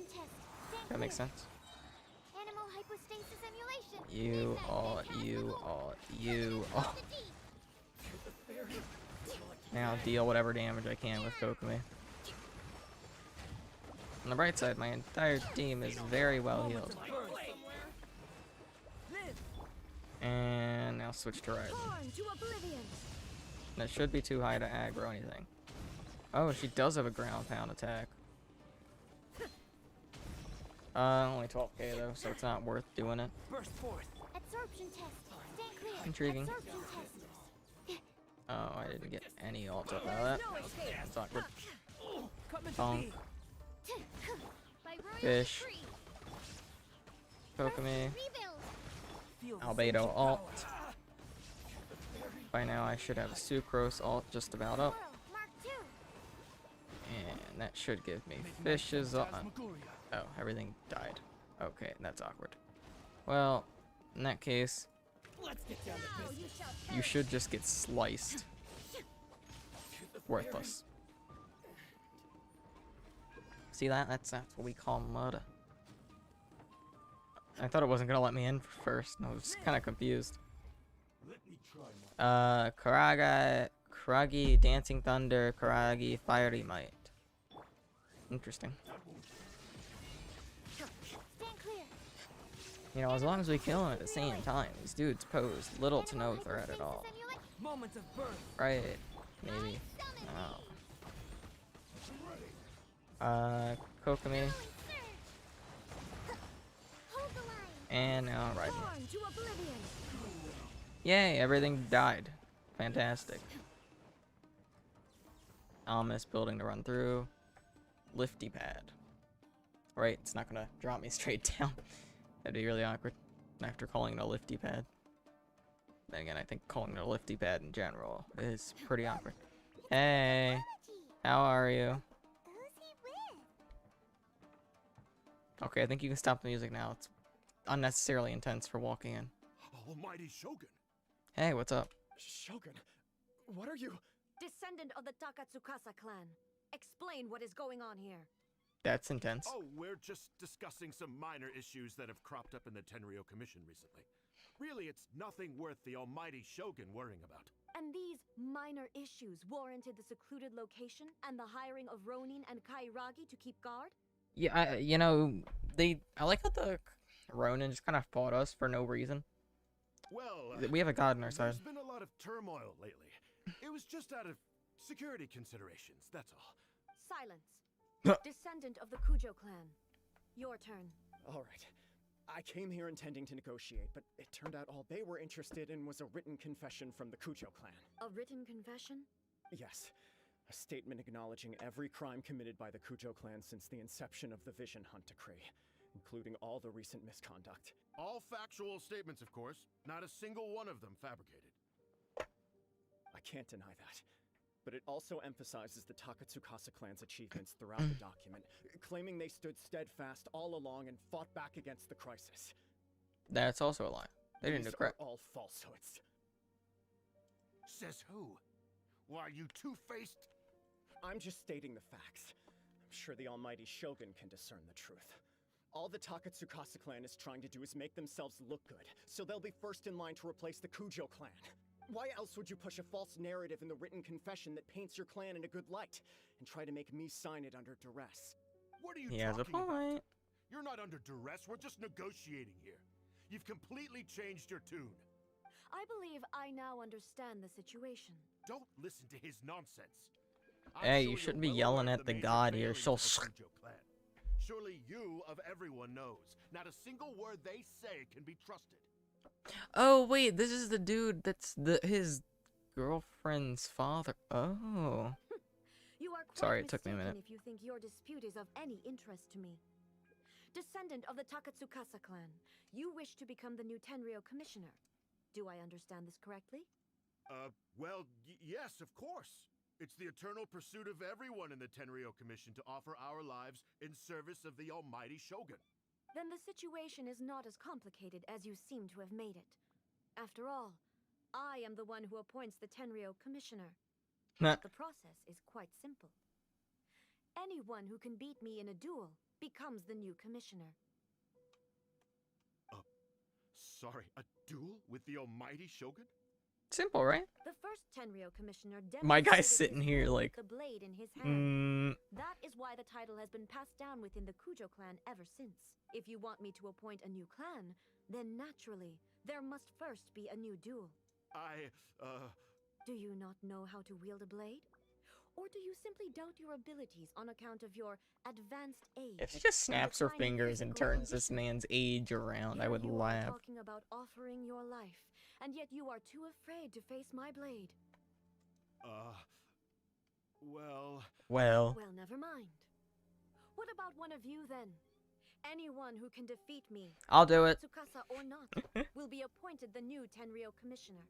That makes sense. You all. Now deal whatever damage I can with Kokomi. On the bright side, my entire team is very well healed. And now switch to Raiden. That should be too high to aggro anything. Oh, she does have a ground pound attack. Only 12k though, so it's not worth doing it. Intriguing. Oh, I didn't get any ult up out of that. That's awkward. Bonk. Fish. Kokomi. Albedo alt. By now I should have a Sucrose alt just about up. And that should give me fishes. Oh, everything died. Okay, that's awkward. Well, in that case, you should just get sliced. Worthless. See that? That's what we call murder. I thought it wasn't gonna let me in first. I was kind of confused. Karagi, Dancing Thunder, Karagi, Fiery Might. Interesting. You know, as long as we kill them at the same time, these dudes pose little to no threat at all. Right? Maybe. Oh. Kokomi. And now Raiden. Yay, everything died. Fantastic. Ominous building to run through. Lifty pad. Right, it's not gonna drop me straight down. That'd be really awkward after calling it a lifty pad. Then again, I think calling it a lifty pad in general is pretty awkward. Hey, how are you? Okay, I think you can stop the music now. It's unnecessarily intense for walking in. Almighty Shogun. Hey, what's up? Shogun, what are you? Descendant of the Takatsukasa clan. Explain what is going on here. That's intense. Oh, we're just discussing some minor issues that have cropped up in the Tenryo Commission recently. Really, it's nothing worth the almighty Shogun worrying about. And these minor issues warranted the secluded location and the hiring of Ronin and Kairagi to keep guard? Yeah, you know, I like how the Ronin just kind of fought us for no reason. Well, we have a god on our side. There's been a lot of turmoil lately. It was just out of security considerations, that's all. Silence. Descendant of the Kujo clan. Your turn. All right. I came here intending to negotiate, but it turned out all they were interested in was a written confession from the Kujo clan. A written confession? Yes. A statement acknowledging every crime committed by the Kujo clan since the inception of the Vision Hunt Decree, including all the recent misconduct. All factual statements, of course. Not a single one of them fabricated. I can't deny that. But it also emphasizes the Takatsukasa clan's achievements throughout the document, claiming they stood steadfast all along and fought back against the crisis. That's also a lie. They didn't do crap. All falsehoods. Says who? Why, you two-faced... I'm just stating the facts. I'm sure the almighty Shogun can discern the truth. All the Takatsukasa clan is trying to do is make themselves look good, so they'll be first in line to replace the Kujo clan. Why else would you push a false narrative in the written confession that paints your clan in a good light, and try to make me sign it under duress? What are you He has a point. You're not under duress, we're just negotiating here. You've completely changed your tune. I believe I now understand the situation. Don't listen to his nonsense. Hey, you shouldn't be yelling at the god here. She'll. Surely you, of everyone, knows. Not a single word they say can be trusted. Oh wait, this is the dude that's his girlfriend's father. Oh. You are quite Sorry, it took me a mistaken minute. if you think your dispute is of any interest to me. Descendant of the Takatsukasa clan, you wish to become the new Tenryou commissioner. Do I understand this correctly? Well, yes, of course. It's the eternal pursuit of everyone in the Tenryou Commission to offer our lives in service of the almighty Shogun. Then the situation is not as complicated as you seem to have made it. After all, I am the one who appoints the Tenryou commissioner. Nah. The process is quite simple. Anyone who can beat me in a duel becomes the new commissioner. Sorry, a duel with the almighty Shogun? Simple, right? The first Tenryou commissioner My guy's demonstrated sitting his here will like, with the blade in his hand. mm, That is why the title has been passed down within the Kujo clan ever since. If you want me to appoint a new clan, then naturally, there must first be a new duel. Do you not know how to wield a blade? Or do you simply doubt your abilities on account of your advanced age? if she just snaps her fingers and turns this man's age around, I would Here you laugh. are talking about offering your life, and yet you are too afraid to face my blade. Well... Well, never mind. What about one of you then? Anyone who can defeat me, I'll do it. Tsukasa or not, will be appointed the new Tenryou commissioner.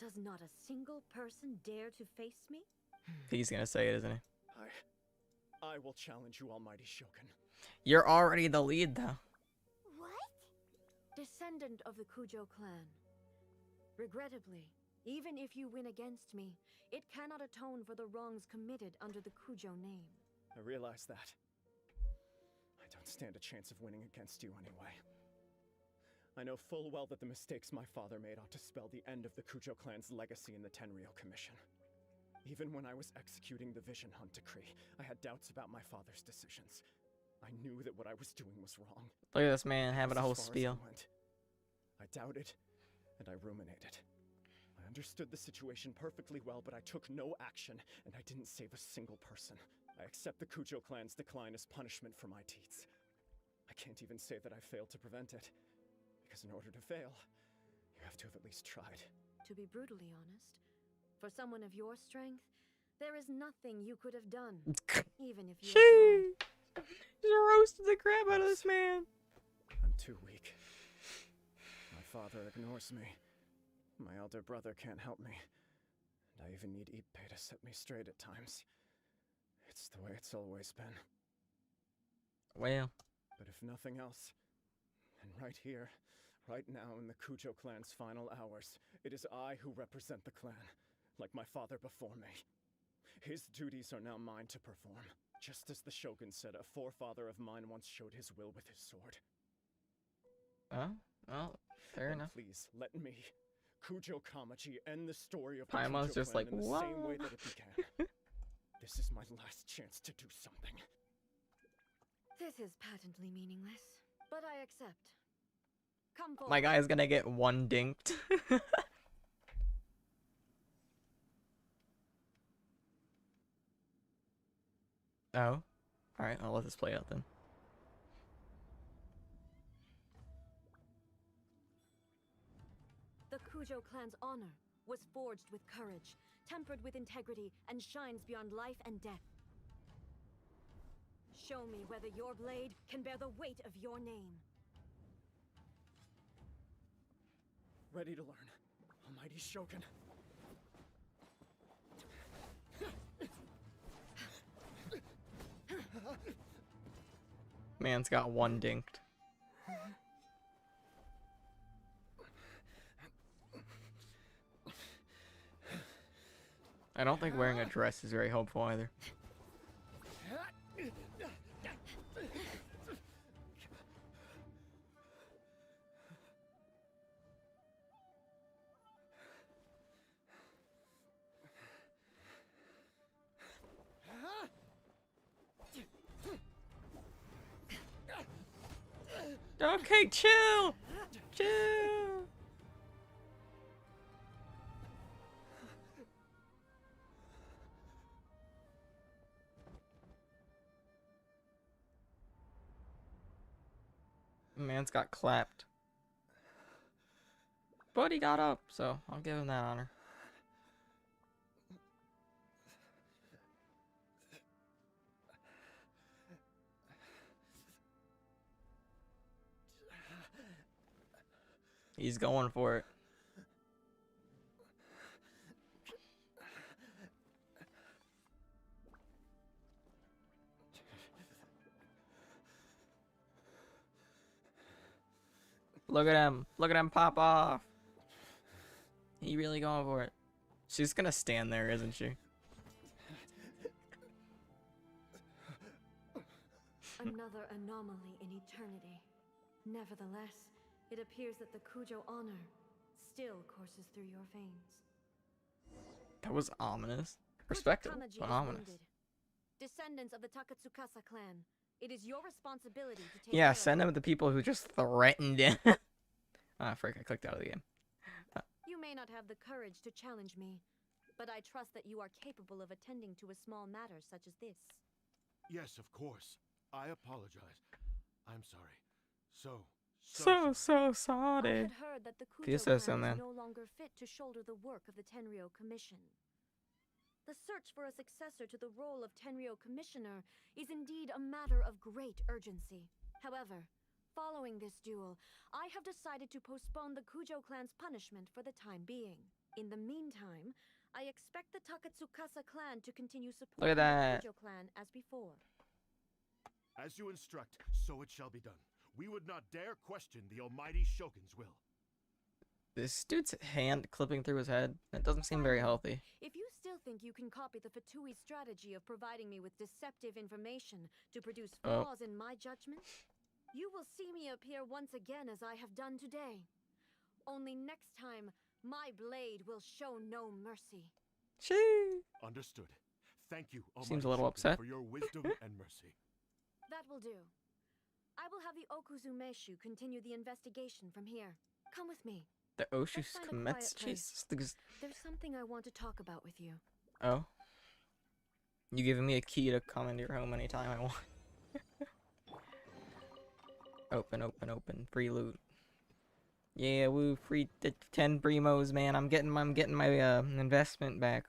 Does not a single person dare to face me? He's gonna say it, isn't he? I will challenge you, almighty Shogun. You're already the lead, though. What? Descendant of the Kujo clan. Regrettably, even if you win against me, it cannot atone for the wrongs committed under the Kujo name. I realize that. I don't stand a chance of winning against you anyway. I know full well that the mistakes my father made ought to spell the end of the Kujo clan's legacy in the Tenryou Commission. Even when I was executing the Vision Hunt decree, I had doubts about my father's decisions. I knew that what I was doing was wrong. Look at this man having a whole As far as I spiel. went. I doubted, and I ruminated. I understood the situation perfectly well, but I took no action, and I didn't save a single person. I accept the Kujo clan's decline as punishment for my deeds. I can't even say that I failed to prevent it, because in order to fail, you have to have at least tried. To be brutally honest, for someone of your strength, there is nothing you could have done, even if you had tried. Just roasted the crap out of this man. I'm too weak. My father ignores me. My elder brother can't help me. And I even need Ippei to set me straight at times. It's the way it's always been. Well. But if nothing else, then right here, right now in the Kujo clan's final hours, it is I who represent the clan, like my father before me. His duties are now mine to perform, just as the Shogun said a forefather of mine once showed his will with his sword. Oh, well, fair enough. Please, let me, Kujo Kamachi, end the story of the Paimon's Kujo just clan like, in the what? same way that it began. This is my last chance to do something. This is patently meaningless, but I accept. Come forward. My guy's gonna get one dinked. Oh. Alright, I'll let this play out then. The Kujo clan's honor was forged with courage, tempered with integrity, and shines beyond life and death. Show me whether your blade can bear the weight of your name. Ready to learn, almighty Shogun. Man's got one dinked. I don't think wearing a dress is very helpful either. Okay, chill! Chill! Man's got clapped. But he got up, so I'll give him that honor. He's going for it. Look at him. Look at him pop off. He really going for it. She's gonna stand there, isn't she? Another anomaly in eternity. Nevertheless, it appears that the Kujo honor still courses through your veins. That was ominous. Respectable, Kamaji but is ominous. wounded. Descendants of the Takatsukasa clan, it is your responsibility to take Yeah, care send of him the people who just threatened him. Ah, frick, I clicked out of the game. You may not have the courage to challenge me, but I trust that you are capable of attending to a small matter such as this. Yes, of course. I apologize. I'm sorry. So I sorry. had heard that the Feel Kujo so, clan man. is no longer fit to shoulder the work of the Tenryou Commission. The search for a successor to the role of Tenryou Commissioner is indeed a matter of great urgency. However, following this duel, I have decided to postpone the Kujo clan's punishment for the time being. In the meantime, I expect the Takatsukasa clan to continue supporting the that. Kujo clan as before. as you instruct, so it shall be done. We would not dare question the almighty Shogun's will. This dude's hand clipping through his head. That doesn't seem very healthy. If you still think you can copy the Fatui strategy of providing me with deceptive information to produce flaws in my judgment, you will see me appear once again as I have done today. Only next time, my blade will show no mercy. Shee. Understood. Thank you, almighty Seems a little Shogun, upset. for your wisdom and mercy. That will do. I will have the Okuzumeshu continue the investigation from here. Come with me. The Oshus Let's find a commits quiet place. Jesus. There's something I want to talk about with you. Oh. You giving me a key to come into your home anytime I want. Open. Free loot. Yeah, woo, free 10 primos, man. I'm getting my investment back.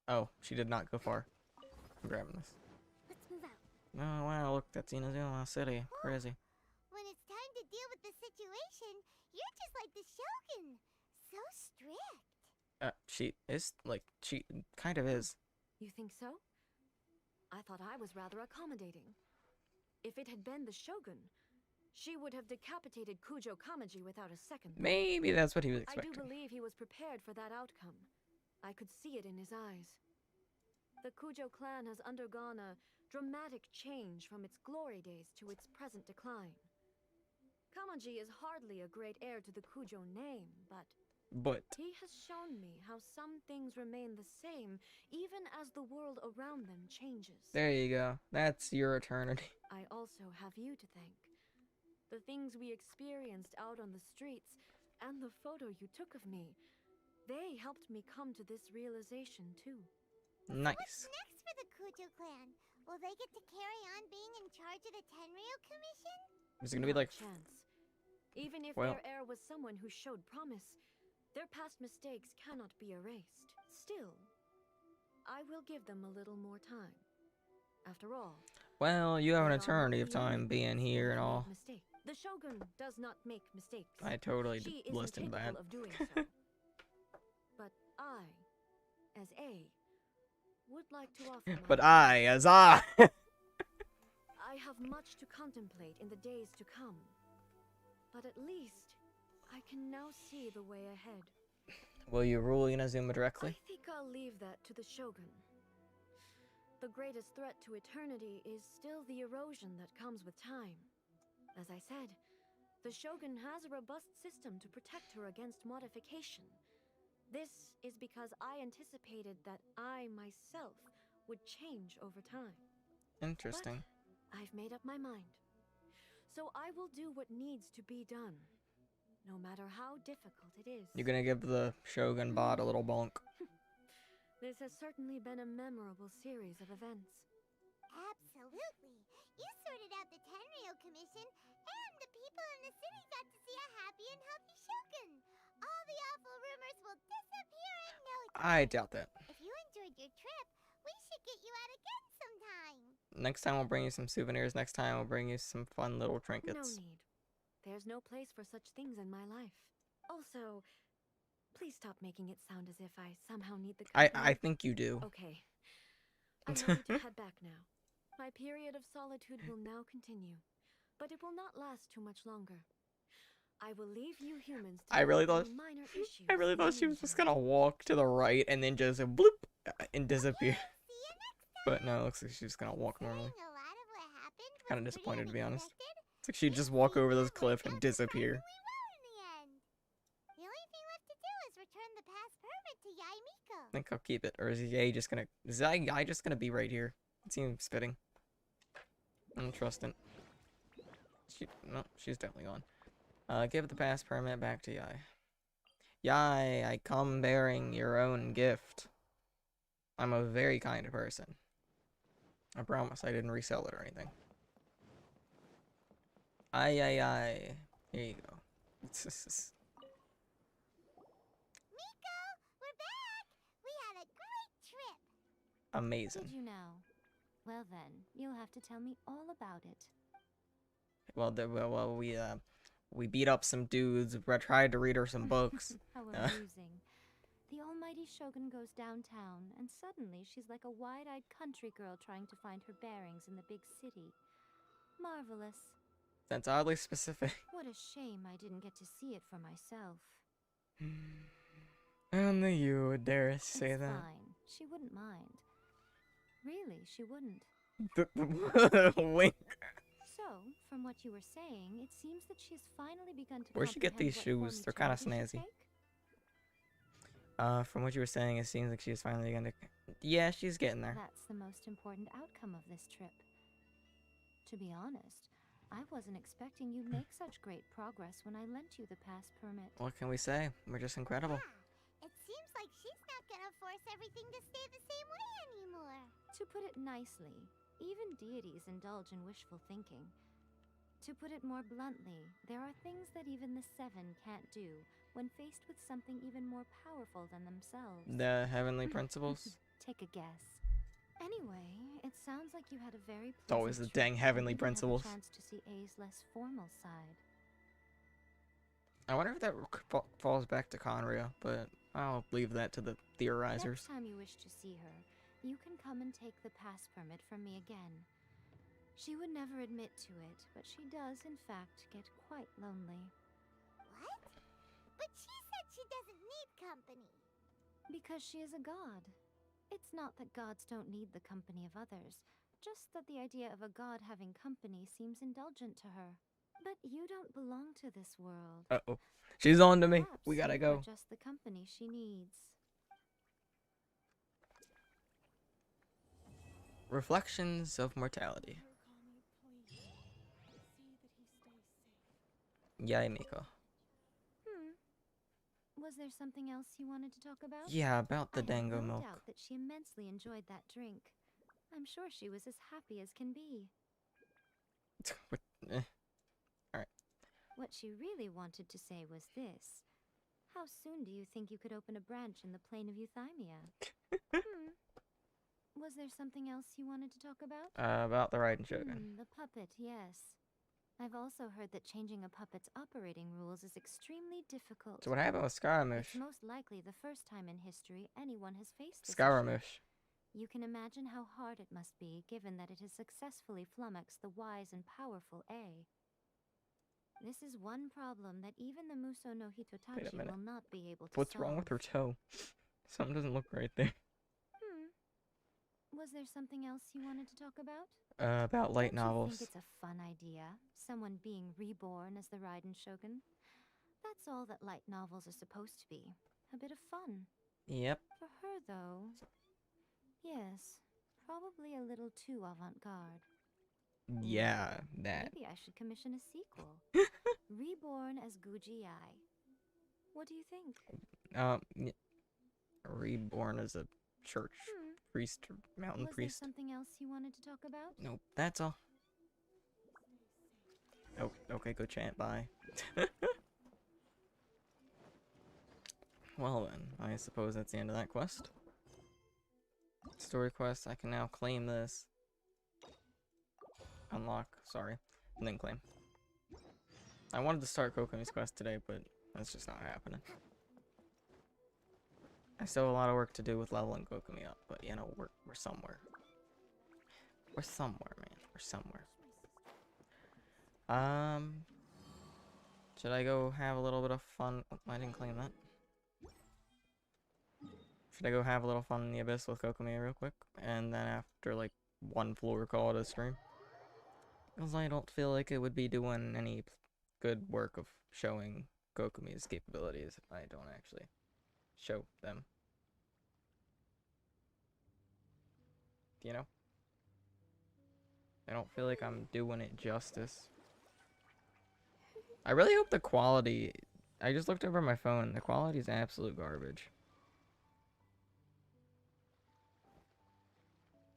Oh, she did not go far. I'm grabbing this. Let's move out. Oh wow, look, that's Inazuma City. Crazy. When it's time to deal with the situation, you're just like the Shogun. So strict. She is like she kind of is. You think so? I thought I was rather accommodating. If it had been the Shogun, she would have decapitated Kujo Kamaji without a second thought. Maybe that's what he was I do expecting. believe he was prepared for that outcome. I could see it in his eyes. The Kujo clan has undergone a dramatic change from its glory days to its present decline. Kamaji is hardly a great heir to the Kujo name, but he has shown me how some things remain the same even as the world around them changes. There you go. That's your eternity. I also have you to thank. The things we experienced out on the streets and the photo you took of me, they helped me come to this realization too. Nice. What's next for the Kujo clan? Will they get to carry on being in charge of the Tenryou Commission? Is it gonna be like chance. Even if well, their heir was someone who showed promise, their past mistakes cannot be erased. Still, I will give them a little more time. After all, well, you have an they are eternity of only time being here and they make all. mistakes. The Shogun does not make mistakes. I totally She is listened to that. incapable of doing so. But I, as A, would like to offer my But I have much to contemplate in the days to come. But at least I can now see the way ahead. Will you rule Inazuma directly? I think I'll leave that to the Shogun. The greatest threat to eternity is still the erosion that comes with time. As I said, the Shogun has a robust system to protect her against modification. This is because I anticipated that I myself would change over time. Interesting. But I've made up my mind. So I will do what needs to be done, no matter how difficult it is. You're gonna give the Shogun bot a little bonk. This has certainly been a memorable series of events. Absolutely. You sorted out the Tenryo Commission, and the people in the city got to see a happy and healthy Shogun. All the awful rumors will disappear in no time. I doubt that. If you enjoyed your trip, we should get you out again sometime. Next time we'll bring you some souvenirs. Next time we'll bring you some fun little trinkets. No need. There's no place for such things in my life. Also, please stop making it sound as if I somehow need the company. I think you do. Okay. I'm ready to head back now. My period of solitude will now continue, but it will not last too much longer. I will leave you humans to I really deal thought with minor issues. I really thought she was just gonna walk to the right and then just bloop and disappear. But no, it looks like she's just gonna walk normally. A lot of what happened was Kind of disappointed, to be honest. unexpected. It's like she'd just walk over this cliff and disappear. The only thing left to do is return the past permit to Yai Miko. I think I'll keep it. Or is Yai just gonna... Is Yai just gonna be right here? It seems fitting. I don't trust it. No, she's definitely gone. Give the pass permit back to Yai. Yai, I come bearing your own gift. I'm a very kind person. I promise I didn't resell it or anything. Aye. Here you go. Miko, we're back! We had a great trip! Amazing. Did you know? Well then, you'll have to tell me all about it. Well, we beat up some dudes. We tried to read her some books. How amusing. The almighty Shogun goes downtown, and suddenly she's like a wide-eyed country girl trying to find her bearings in the big city. Marvelous. That's oddly specific. What a shame I didn't get to see it for myself. Only you would dare say It's that. fine. She wouldn't mind. Really, she wouldn't. Wink. So, from what you were saying, it seems that she's finally begun to Where'd she get these comprehend what shoes? They're kind of form each snazzy. should take? From what you were saying, it seems like she's finally gonna... Yeah, she's getting there. That's the most important outcome of this trip. To be honest, I wasn't expecting you'd make such great progress when I lent you the pass permit. What can we say? We're just incredible. It seems like she's not gonna force everything to stay the same way anymore. To put it nicely, even deities indulge in wishful thinking. To put it more bluntly, there are things that even the Seven can't do when faced with something even more powerful than themselves. The heavenly principles? Take a guess. Anyway, it sounds like you had a very It's always the pleasant dang trip and heavenly even had a principles. chance to see A's less formal side. I wonder if that falls back to Conria, but I'll leave that to the theorizers. Next time you wish to see her, you can come and take the pass permit from me again. She would never admit to it, but she does, in fact, get quite lonely. What? But she said she doesn't need company. Because she is a god. It's not that gods don't need the company of others, just that the idea of a god having company seems indulgent to her. But you don't belong to this world. Uh-oh. She's on to me. Perhaps We gotta you are go. just the company she needs. Reflections of Mortality. Yai Miko. Was there something else you wanted to talk about? Yeah, about the I have dango no milk. doubt that she immensely enjoyed that drink. I'm sure she was as happy as can be. Alright. What she really wanted to say was this. How soon do you think you could open a branch in the plain of Euthymia? Was there something else you wanted to talk about? About the Raiden Shogun. The puppet, yes. I've also heard that changing a puppet's operating rules is extremely difficult. So what happened with It's Scaramouche? most likely the first time in history anyone has faced this issue. Scaramouche. You can imagine how hard it must be, given that it has successfully flummoxed the wise and powerful A. This is one problem that even the Muso no Hitotachi minute. will not be able to What's solve. wrong with her toe? Something doesn't look right there. Was there something else you wanted to talk about? About light Don't novels. you think it's a fun idea? Someone being reborn as the Raiden Shogun? That's all that light novels are supposed to be. A bit of fun. Yep. For her, though, yes, probably a little too avant-garde. Yeah, that. Maybe I should commission a sequel. Reborn as Guji Ai. What do you think? Reborn as a church priest, or mountain Was priest. there something else you wanted to talk about? Nope, that's all. Oh, okay, go chat, bye. Well then, I suppose that's the end of that quest. Story quest, I can now claim this. Unlock, sorry, and then claim. I wanted to start Kokomi's quest today, but that's just not happening. I still have a lot of work to do with leveling Kokomi up, but you know, we're somewhere. We're somewhere, man. We're somewhere. Should I go have a little bit of fun? Oh, I didn't claim that. Should I go have a little fun in the Abyss with Kokomi real quick? And then after, like, one floor, call it a stream? Because I don't feel like it would be doing any good work of showing Kokomi's capabilities if I don't actually show them. You know? I don't feel like I'm doing it justice. I really hope the quality... I just looked over my phone. The quality is absolute garbage.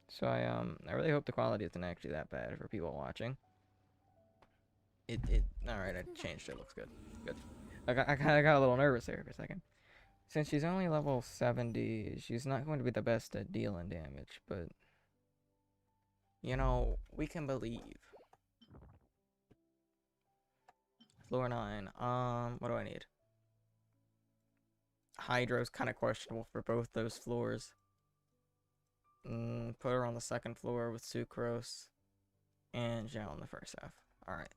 So I really hope the quality isn't actually that bad for people watching. Alright, I changed it. Looks good. Good. I got a little nervous there for a second. Since she's only level 70, she's not going to be the best at dealing damage, but... You know, we can believe. Floor 9. What do I need? Hydro's kind of questionable for both those floors. Put her on the second floor with Sucrose. And Zhao on the first half. Alright.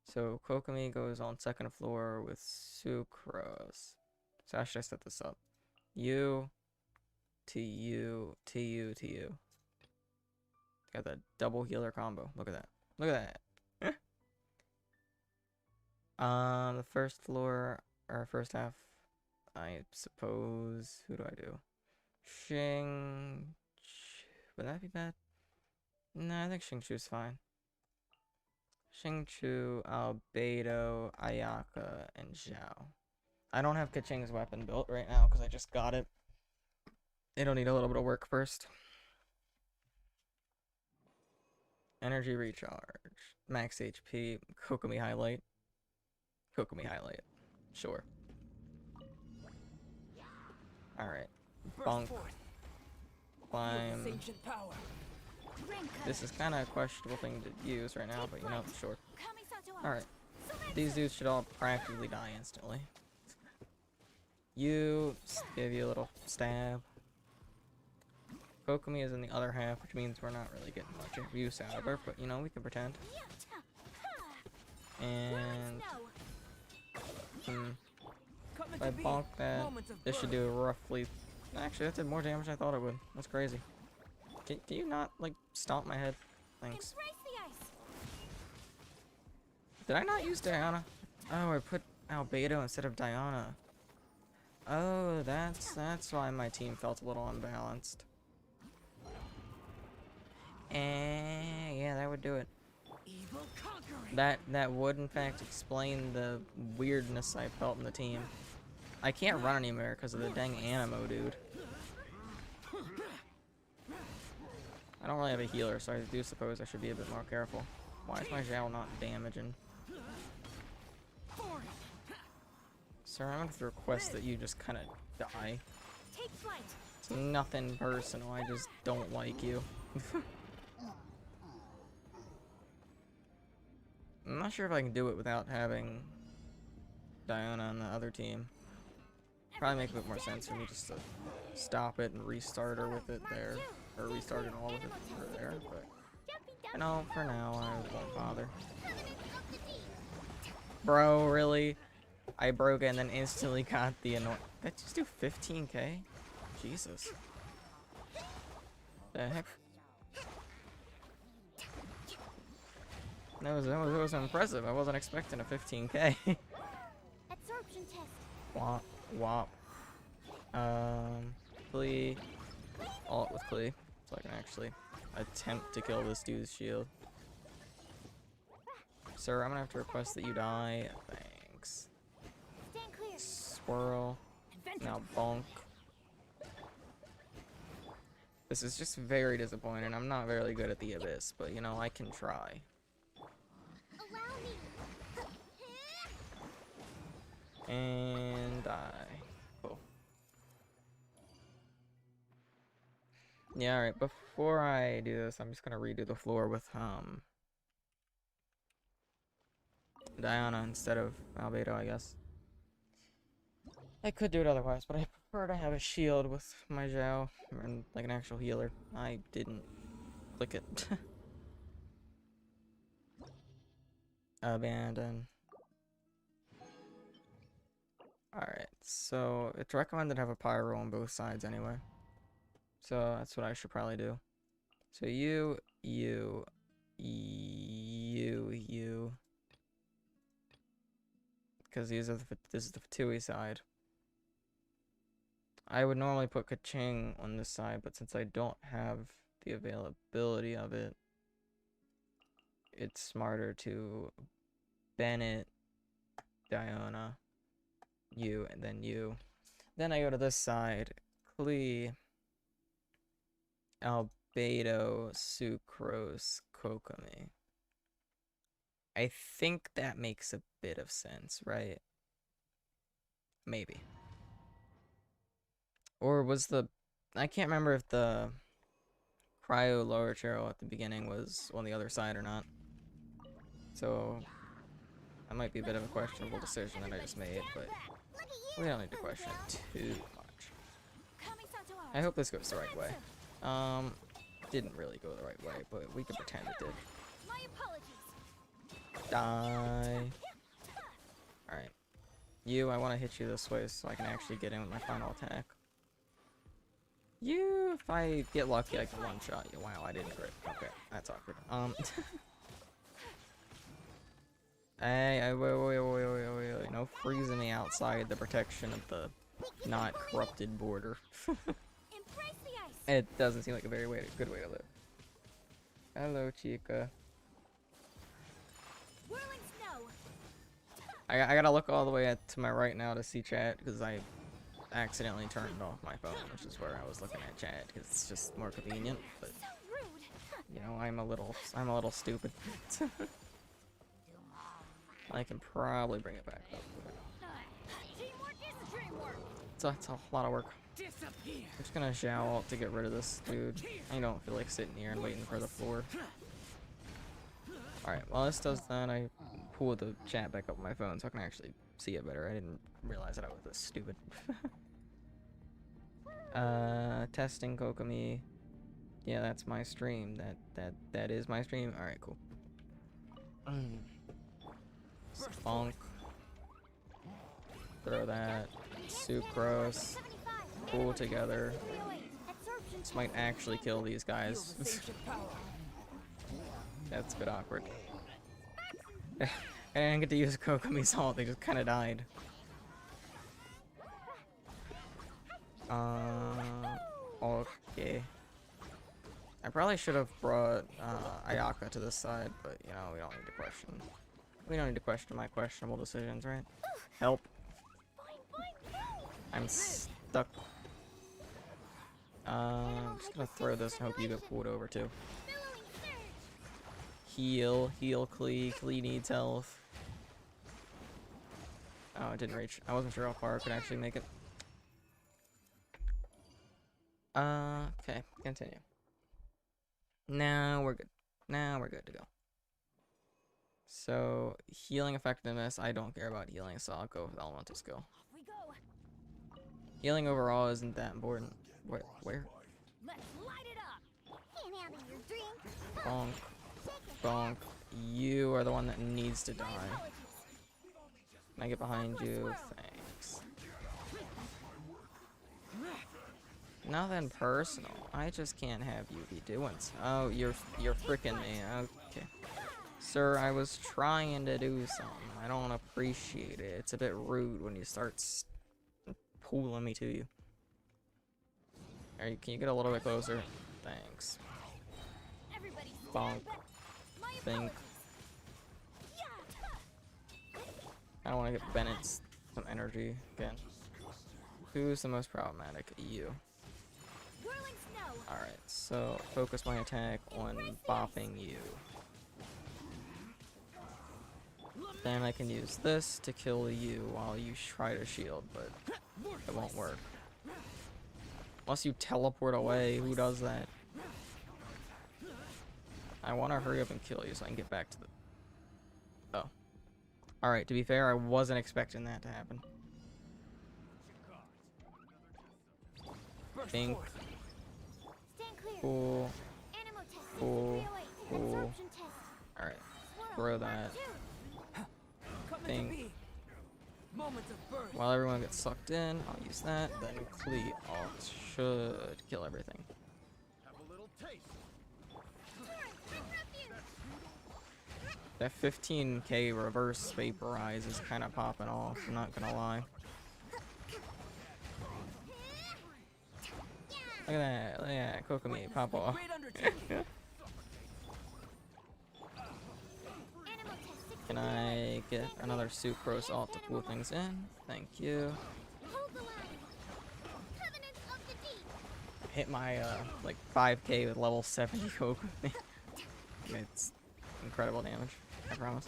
So, Kokomi goes on second floor with Sucrose. So how should I set this up? You to you to you to you. Got that double healer combo. Look at that. Look at that. The first floor, or first half, I suppose, who do I do? Xing... Would that be bad? No, I think Xingchu's fine. Xingchu, Albedo, Ayaka, and Zhao. I don't have Kaching's weapon built right now because I just got it. It'll need a little bit of work first. Energy recharge. Max HP. Kokomi highlight. Kokomi highlight. Sure. Alright. Bonk. Climb. This is kind of a questionable thing to use right now, but you know, sure. Alright. These dudes should all practically die instantly. You give you a little stab. Kokomi is in the other half, which means we're not really getting much use out of her, but you know, we can pretend. And if I bonk that, this should do roughly... Actually, that did more damage than I thought it would. That's crazy. Can you not, like, stomp my head? Thanks. Did I not use Diana? Oh, I put Albedo instead of Diana. Oh, that's why my team felt a little unbalanced. Yeah, that would do it. That would in fact explain the weirdness I felt in the team. I can't run anywhere because of the dang Animo dude. I don't really have a healer, so I do suppose I should be a bit more careful. Why is my Zhao not damaging? Sir, I'm going to request that you just kind of die. It's nothing personal, I just don't like you. I'm not sure if I can do it without having Diana on the other team. Probably make a bit more sense for me just to stop it and restart her with it there. Or restart it all with it for there, but... You know, for now, I won't bother. Bro, really? I broke it and then instantly got the annoying... Did I just do 15k? Jesus. The heck? That was impressive. I wasn't expecting a 15k. Absorption test. Wop, wop. Klee. Alt with Klee. So I can actually attempt to kill this dude's shield. Sir, I'm gonna have to request that you die. Thanks. Stand clear. Swirl. Now bonk. This is just very disappointing. I'm not very good at the Abyss, but you know, I can try. Allow me. And die. Cool. Yeah, alright, before I do this, I'm just gonna redo the floor with, Diana instead of Albedo, I guess. I could do it otherwise, but I prefer to have a shield with my Zhao, and like an actual healer. I didn't click it. Abandon. Alright, so it's recommended to have a pyro on both sides anyway. So that's what I should probably do. So you. Because this is the Fatui side. I would normally put Kaching on this side, but since I don't have the availability of it, it's smarter to Bennett, Diana, you, and then you. Then I go to this side, Klee, Albedo, Sucrose, Kokomi. I think that makes a bit of sense, right? Maybe. Or was the... I can't remember if the Cryo Lower Charo at the beginning was on the other side or not. So, that might be a bit of a questionable decision that I just made, but we don't need to question it too much. I hope this goes the right way. Didn't really go the right way, but we can pretend it did. Die. Alright. You, I want to hit you this way so I can actually get in with my final attack. You, if I get lucky, I can one-shot you. Wow, I didn't crit. Okay, that's awkward. Hey, wait. No freezing me outside the protection of the not corrupted border. It doesn't seem like a very good way to live. Hello, Chica. I gotta look all the way to my right now to see chat because I accidentally turned off my phone, which is where I was looking at chat because it's just more convenient. But you know, I'm a little stupid. I can probably bring it back up. So that's a lot of work. I'm just gonna Zhao ult to get rid of this dude. I don't feel like sitting here and waiting for the floor. Alright, while this does that, I pull the chat back up on my phone so I can actually see it better. I didn't realize that I was this stupid. Testing Kokomi. Yeah, that's my stream. That is my stream. Alright, cool. Spunk. Throw that. Sucrose. Pull together. This might actually kill these guys. That's a bit awkward. I didn't get to use Kokomi's ult, they just kinda died. Okay. I probably should have brought Ayaka to this side, but you know, we don't need to question. We don't need to question my questionable decisions, right? Help. I'm stuck. I'm just gonna throw this and hope you get pulled over too. Heal Klee. Klee needs health. Oh, it didn't reach. I wasn't sure how far I could actually make it. Okay, continue. Now we're good. Now we're good to go. So, healing effectiveness, I don't care about healing, so I'll go with elemental skill. Healing overall isn't that important. Where? Bonk. Bonk. You are the one that needs to die. Can I get behind you? Thanks. Nothing personal. I just can't have you be doing so. Oh, you're fricking me. Okay. Sir, I was trying to do something. I don't appreciate it. It's a bit rude when you start pulling me to you. Can you get a little bit closer? Thanks. Bonk. Think. I want to get Bennett some energy again. Who's the most problematic? You. Alright, so focus my attack on bopping you. Then I can use this to kill you while you try to shield, but it won't work. Unless you teleport away, who does that? I want to hurry up and kill you so I can get back to the... Oh. Alright, to be fair, I wasn't expecting that to happen. Pink. Cool. Cool. Cool. Alright. Throw that. Pink. While everyone gets sucked in, I'll use that. Then Cleat alt should kill everything. That 15k reverse vaporize is kind of popping off, I'm not gonna lie. Look at that, look at that, Kokomi, pop off. Can I get another sucrose alt to pull things in? Thank you. Hit my like 5k with level 70 Kokomi. It's incredible damage, I promise.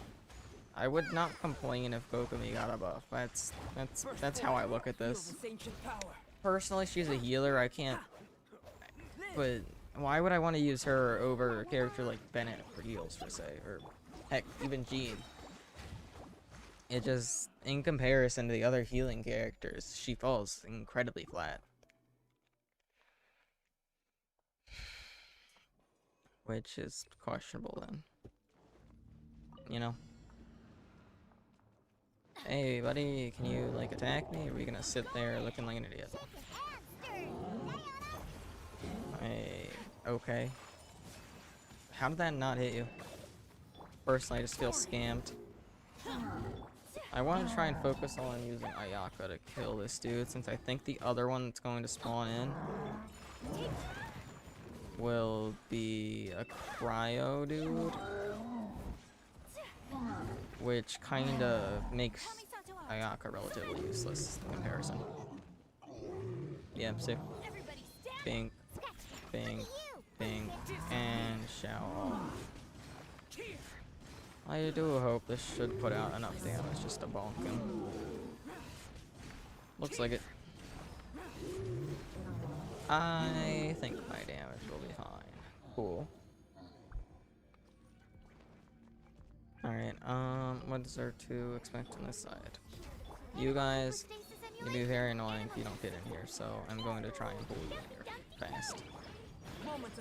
I would not complain if Kokomi got a buff. That's how I look at this. Personally, she's a healer. I can't. But why would I want to use her over a character like Bennett for heals per se, or heck, even Jean? It just, in comparison to the other healing characters, she falls incredibly flat. Which is questionable then. You know? Hey buddy, can you like attack me? Or are we gonna sit there looking like an idiot? Hey, okay. How did that not hit you? Personally, I just feel scammed. I want to try and focus on using Ayaka to kill this dude, since I think the other one that's going to spawn in will be a cryo dude, which kind of makes Ayaka relatively useless in comparison. Yeah, see? Bink, bink, bink, and shower. I do hope this should put out enough damage just to bonk him. Looks like it. I think my damage will be fine. Cool. Alright, what is there to expect on this side? You guys can be very annoying if you don't get in here, so I'm going to try and pull you in here fast.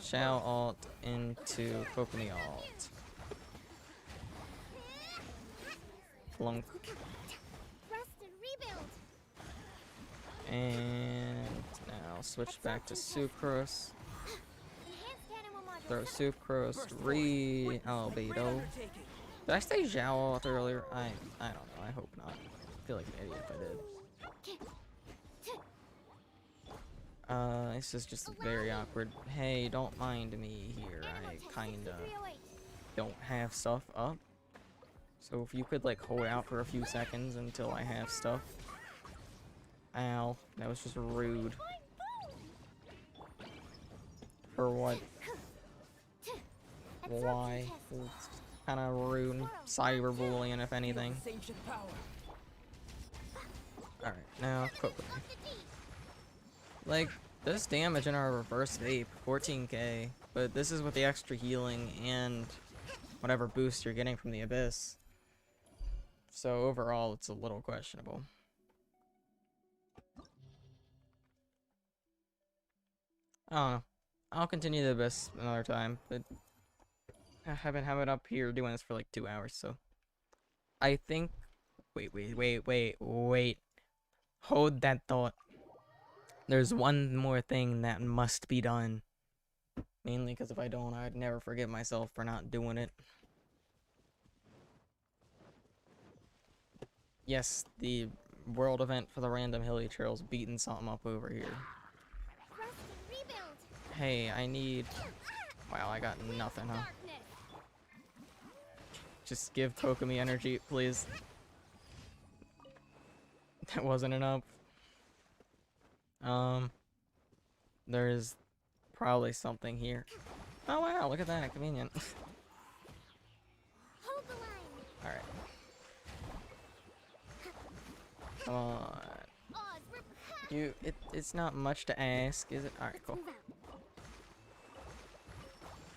Shao alt into Kokomi alt. Flunk. And now switch back to sucrose. Throw sucrose, re-albedo. Did I say Zhao alt earlier? I don't know, I hope not. I feel like an idiot if I did. This is just very awkward. Hey, don't mind me here. I kinda don't have stuff up. So if you could like hold out for a few seconds until I have stuff. Ow, that was just rude. For what? Why? It's kind of rude. Cyberbullying, if anything. Alright, now Kokomi. Like, this damage in our reverse vape, 14k, but this is with the extra healing and whatever boost you're getting from the Abyss. So overall, it's a little questionable. I don't know. I'll continue the Abyss another time, but I've been having it up here doing this for like 2 hours, so I think... Wait. Hold that thought. There's one more thing that must be done. Mainly because if I don't, I'd never forgive myself for not doing it. Yes, the world event for the random hilly trails beating something up over here. Hey, I need... Wow, I got nothing, huh? Just give Kokomi energy, please. That wasn't enough. There's probably something here. Oh wow, look at that, convenient. Alright. Come on. It's not much to ask, is it? Alright, cool.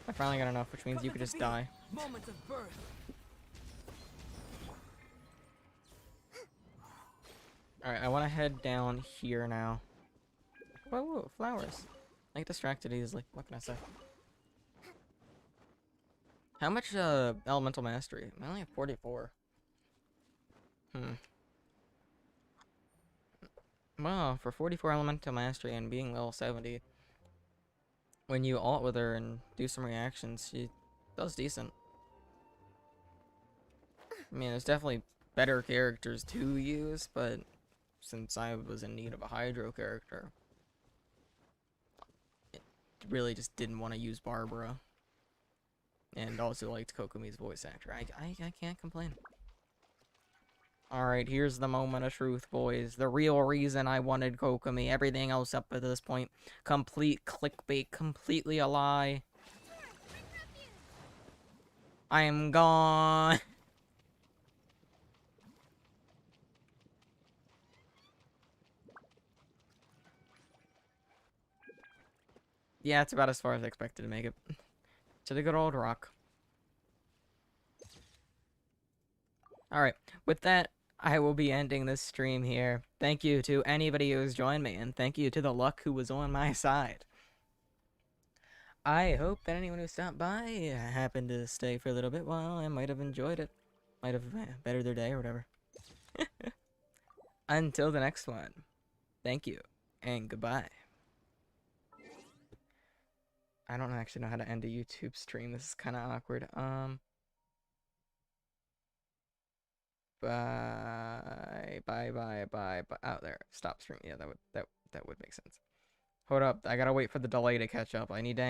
I finally got enough, which means you could just die. Moments of birth. Alright, I want to head down here now. Whoa, whoa, flowers. I get distracted easily. What can I say? How much elemental mastery? I only have 44. Well, for 44 elemental mastery and being level 70, when you ult with her and do some reactions, she does decent. I mean, there's definitely better characters to use, but since I was in need of a Hydro character, it really just didn't want to use Barbara. And also liked Kokomi's voice actor. I can't complain. Alright, here's the moment of truth, boys. The real reason I wanted Kokomi. Everything else up to this point, complete clickbait, completely a lie. I am gone. Yeah, it's about as far as I expected to make it. To the good old rock. Alright, with that, I will be ending this stream here. Thank you to anybody who's joined me, and thank you to the luck who was on my side. I hope that anyone who stopped by happened to stay for a little bit while I might have enjoyed it. Might have bettered their day or whatever. Until the next one, thank you, and goodbye. I don't actually know how to end a YouTube stream. This is kind of awkward. Bye. Out there. Stop stream. Yeah, that would make sense. Hold up. I gotta wait for the delay to catch up. I need to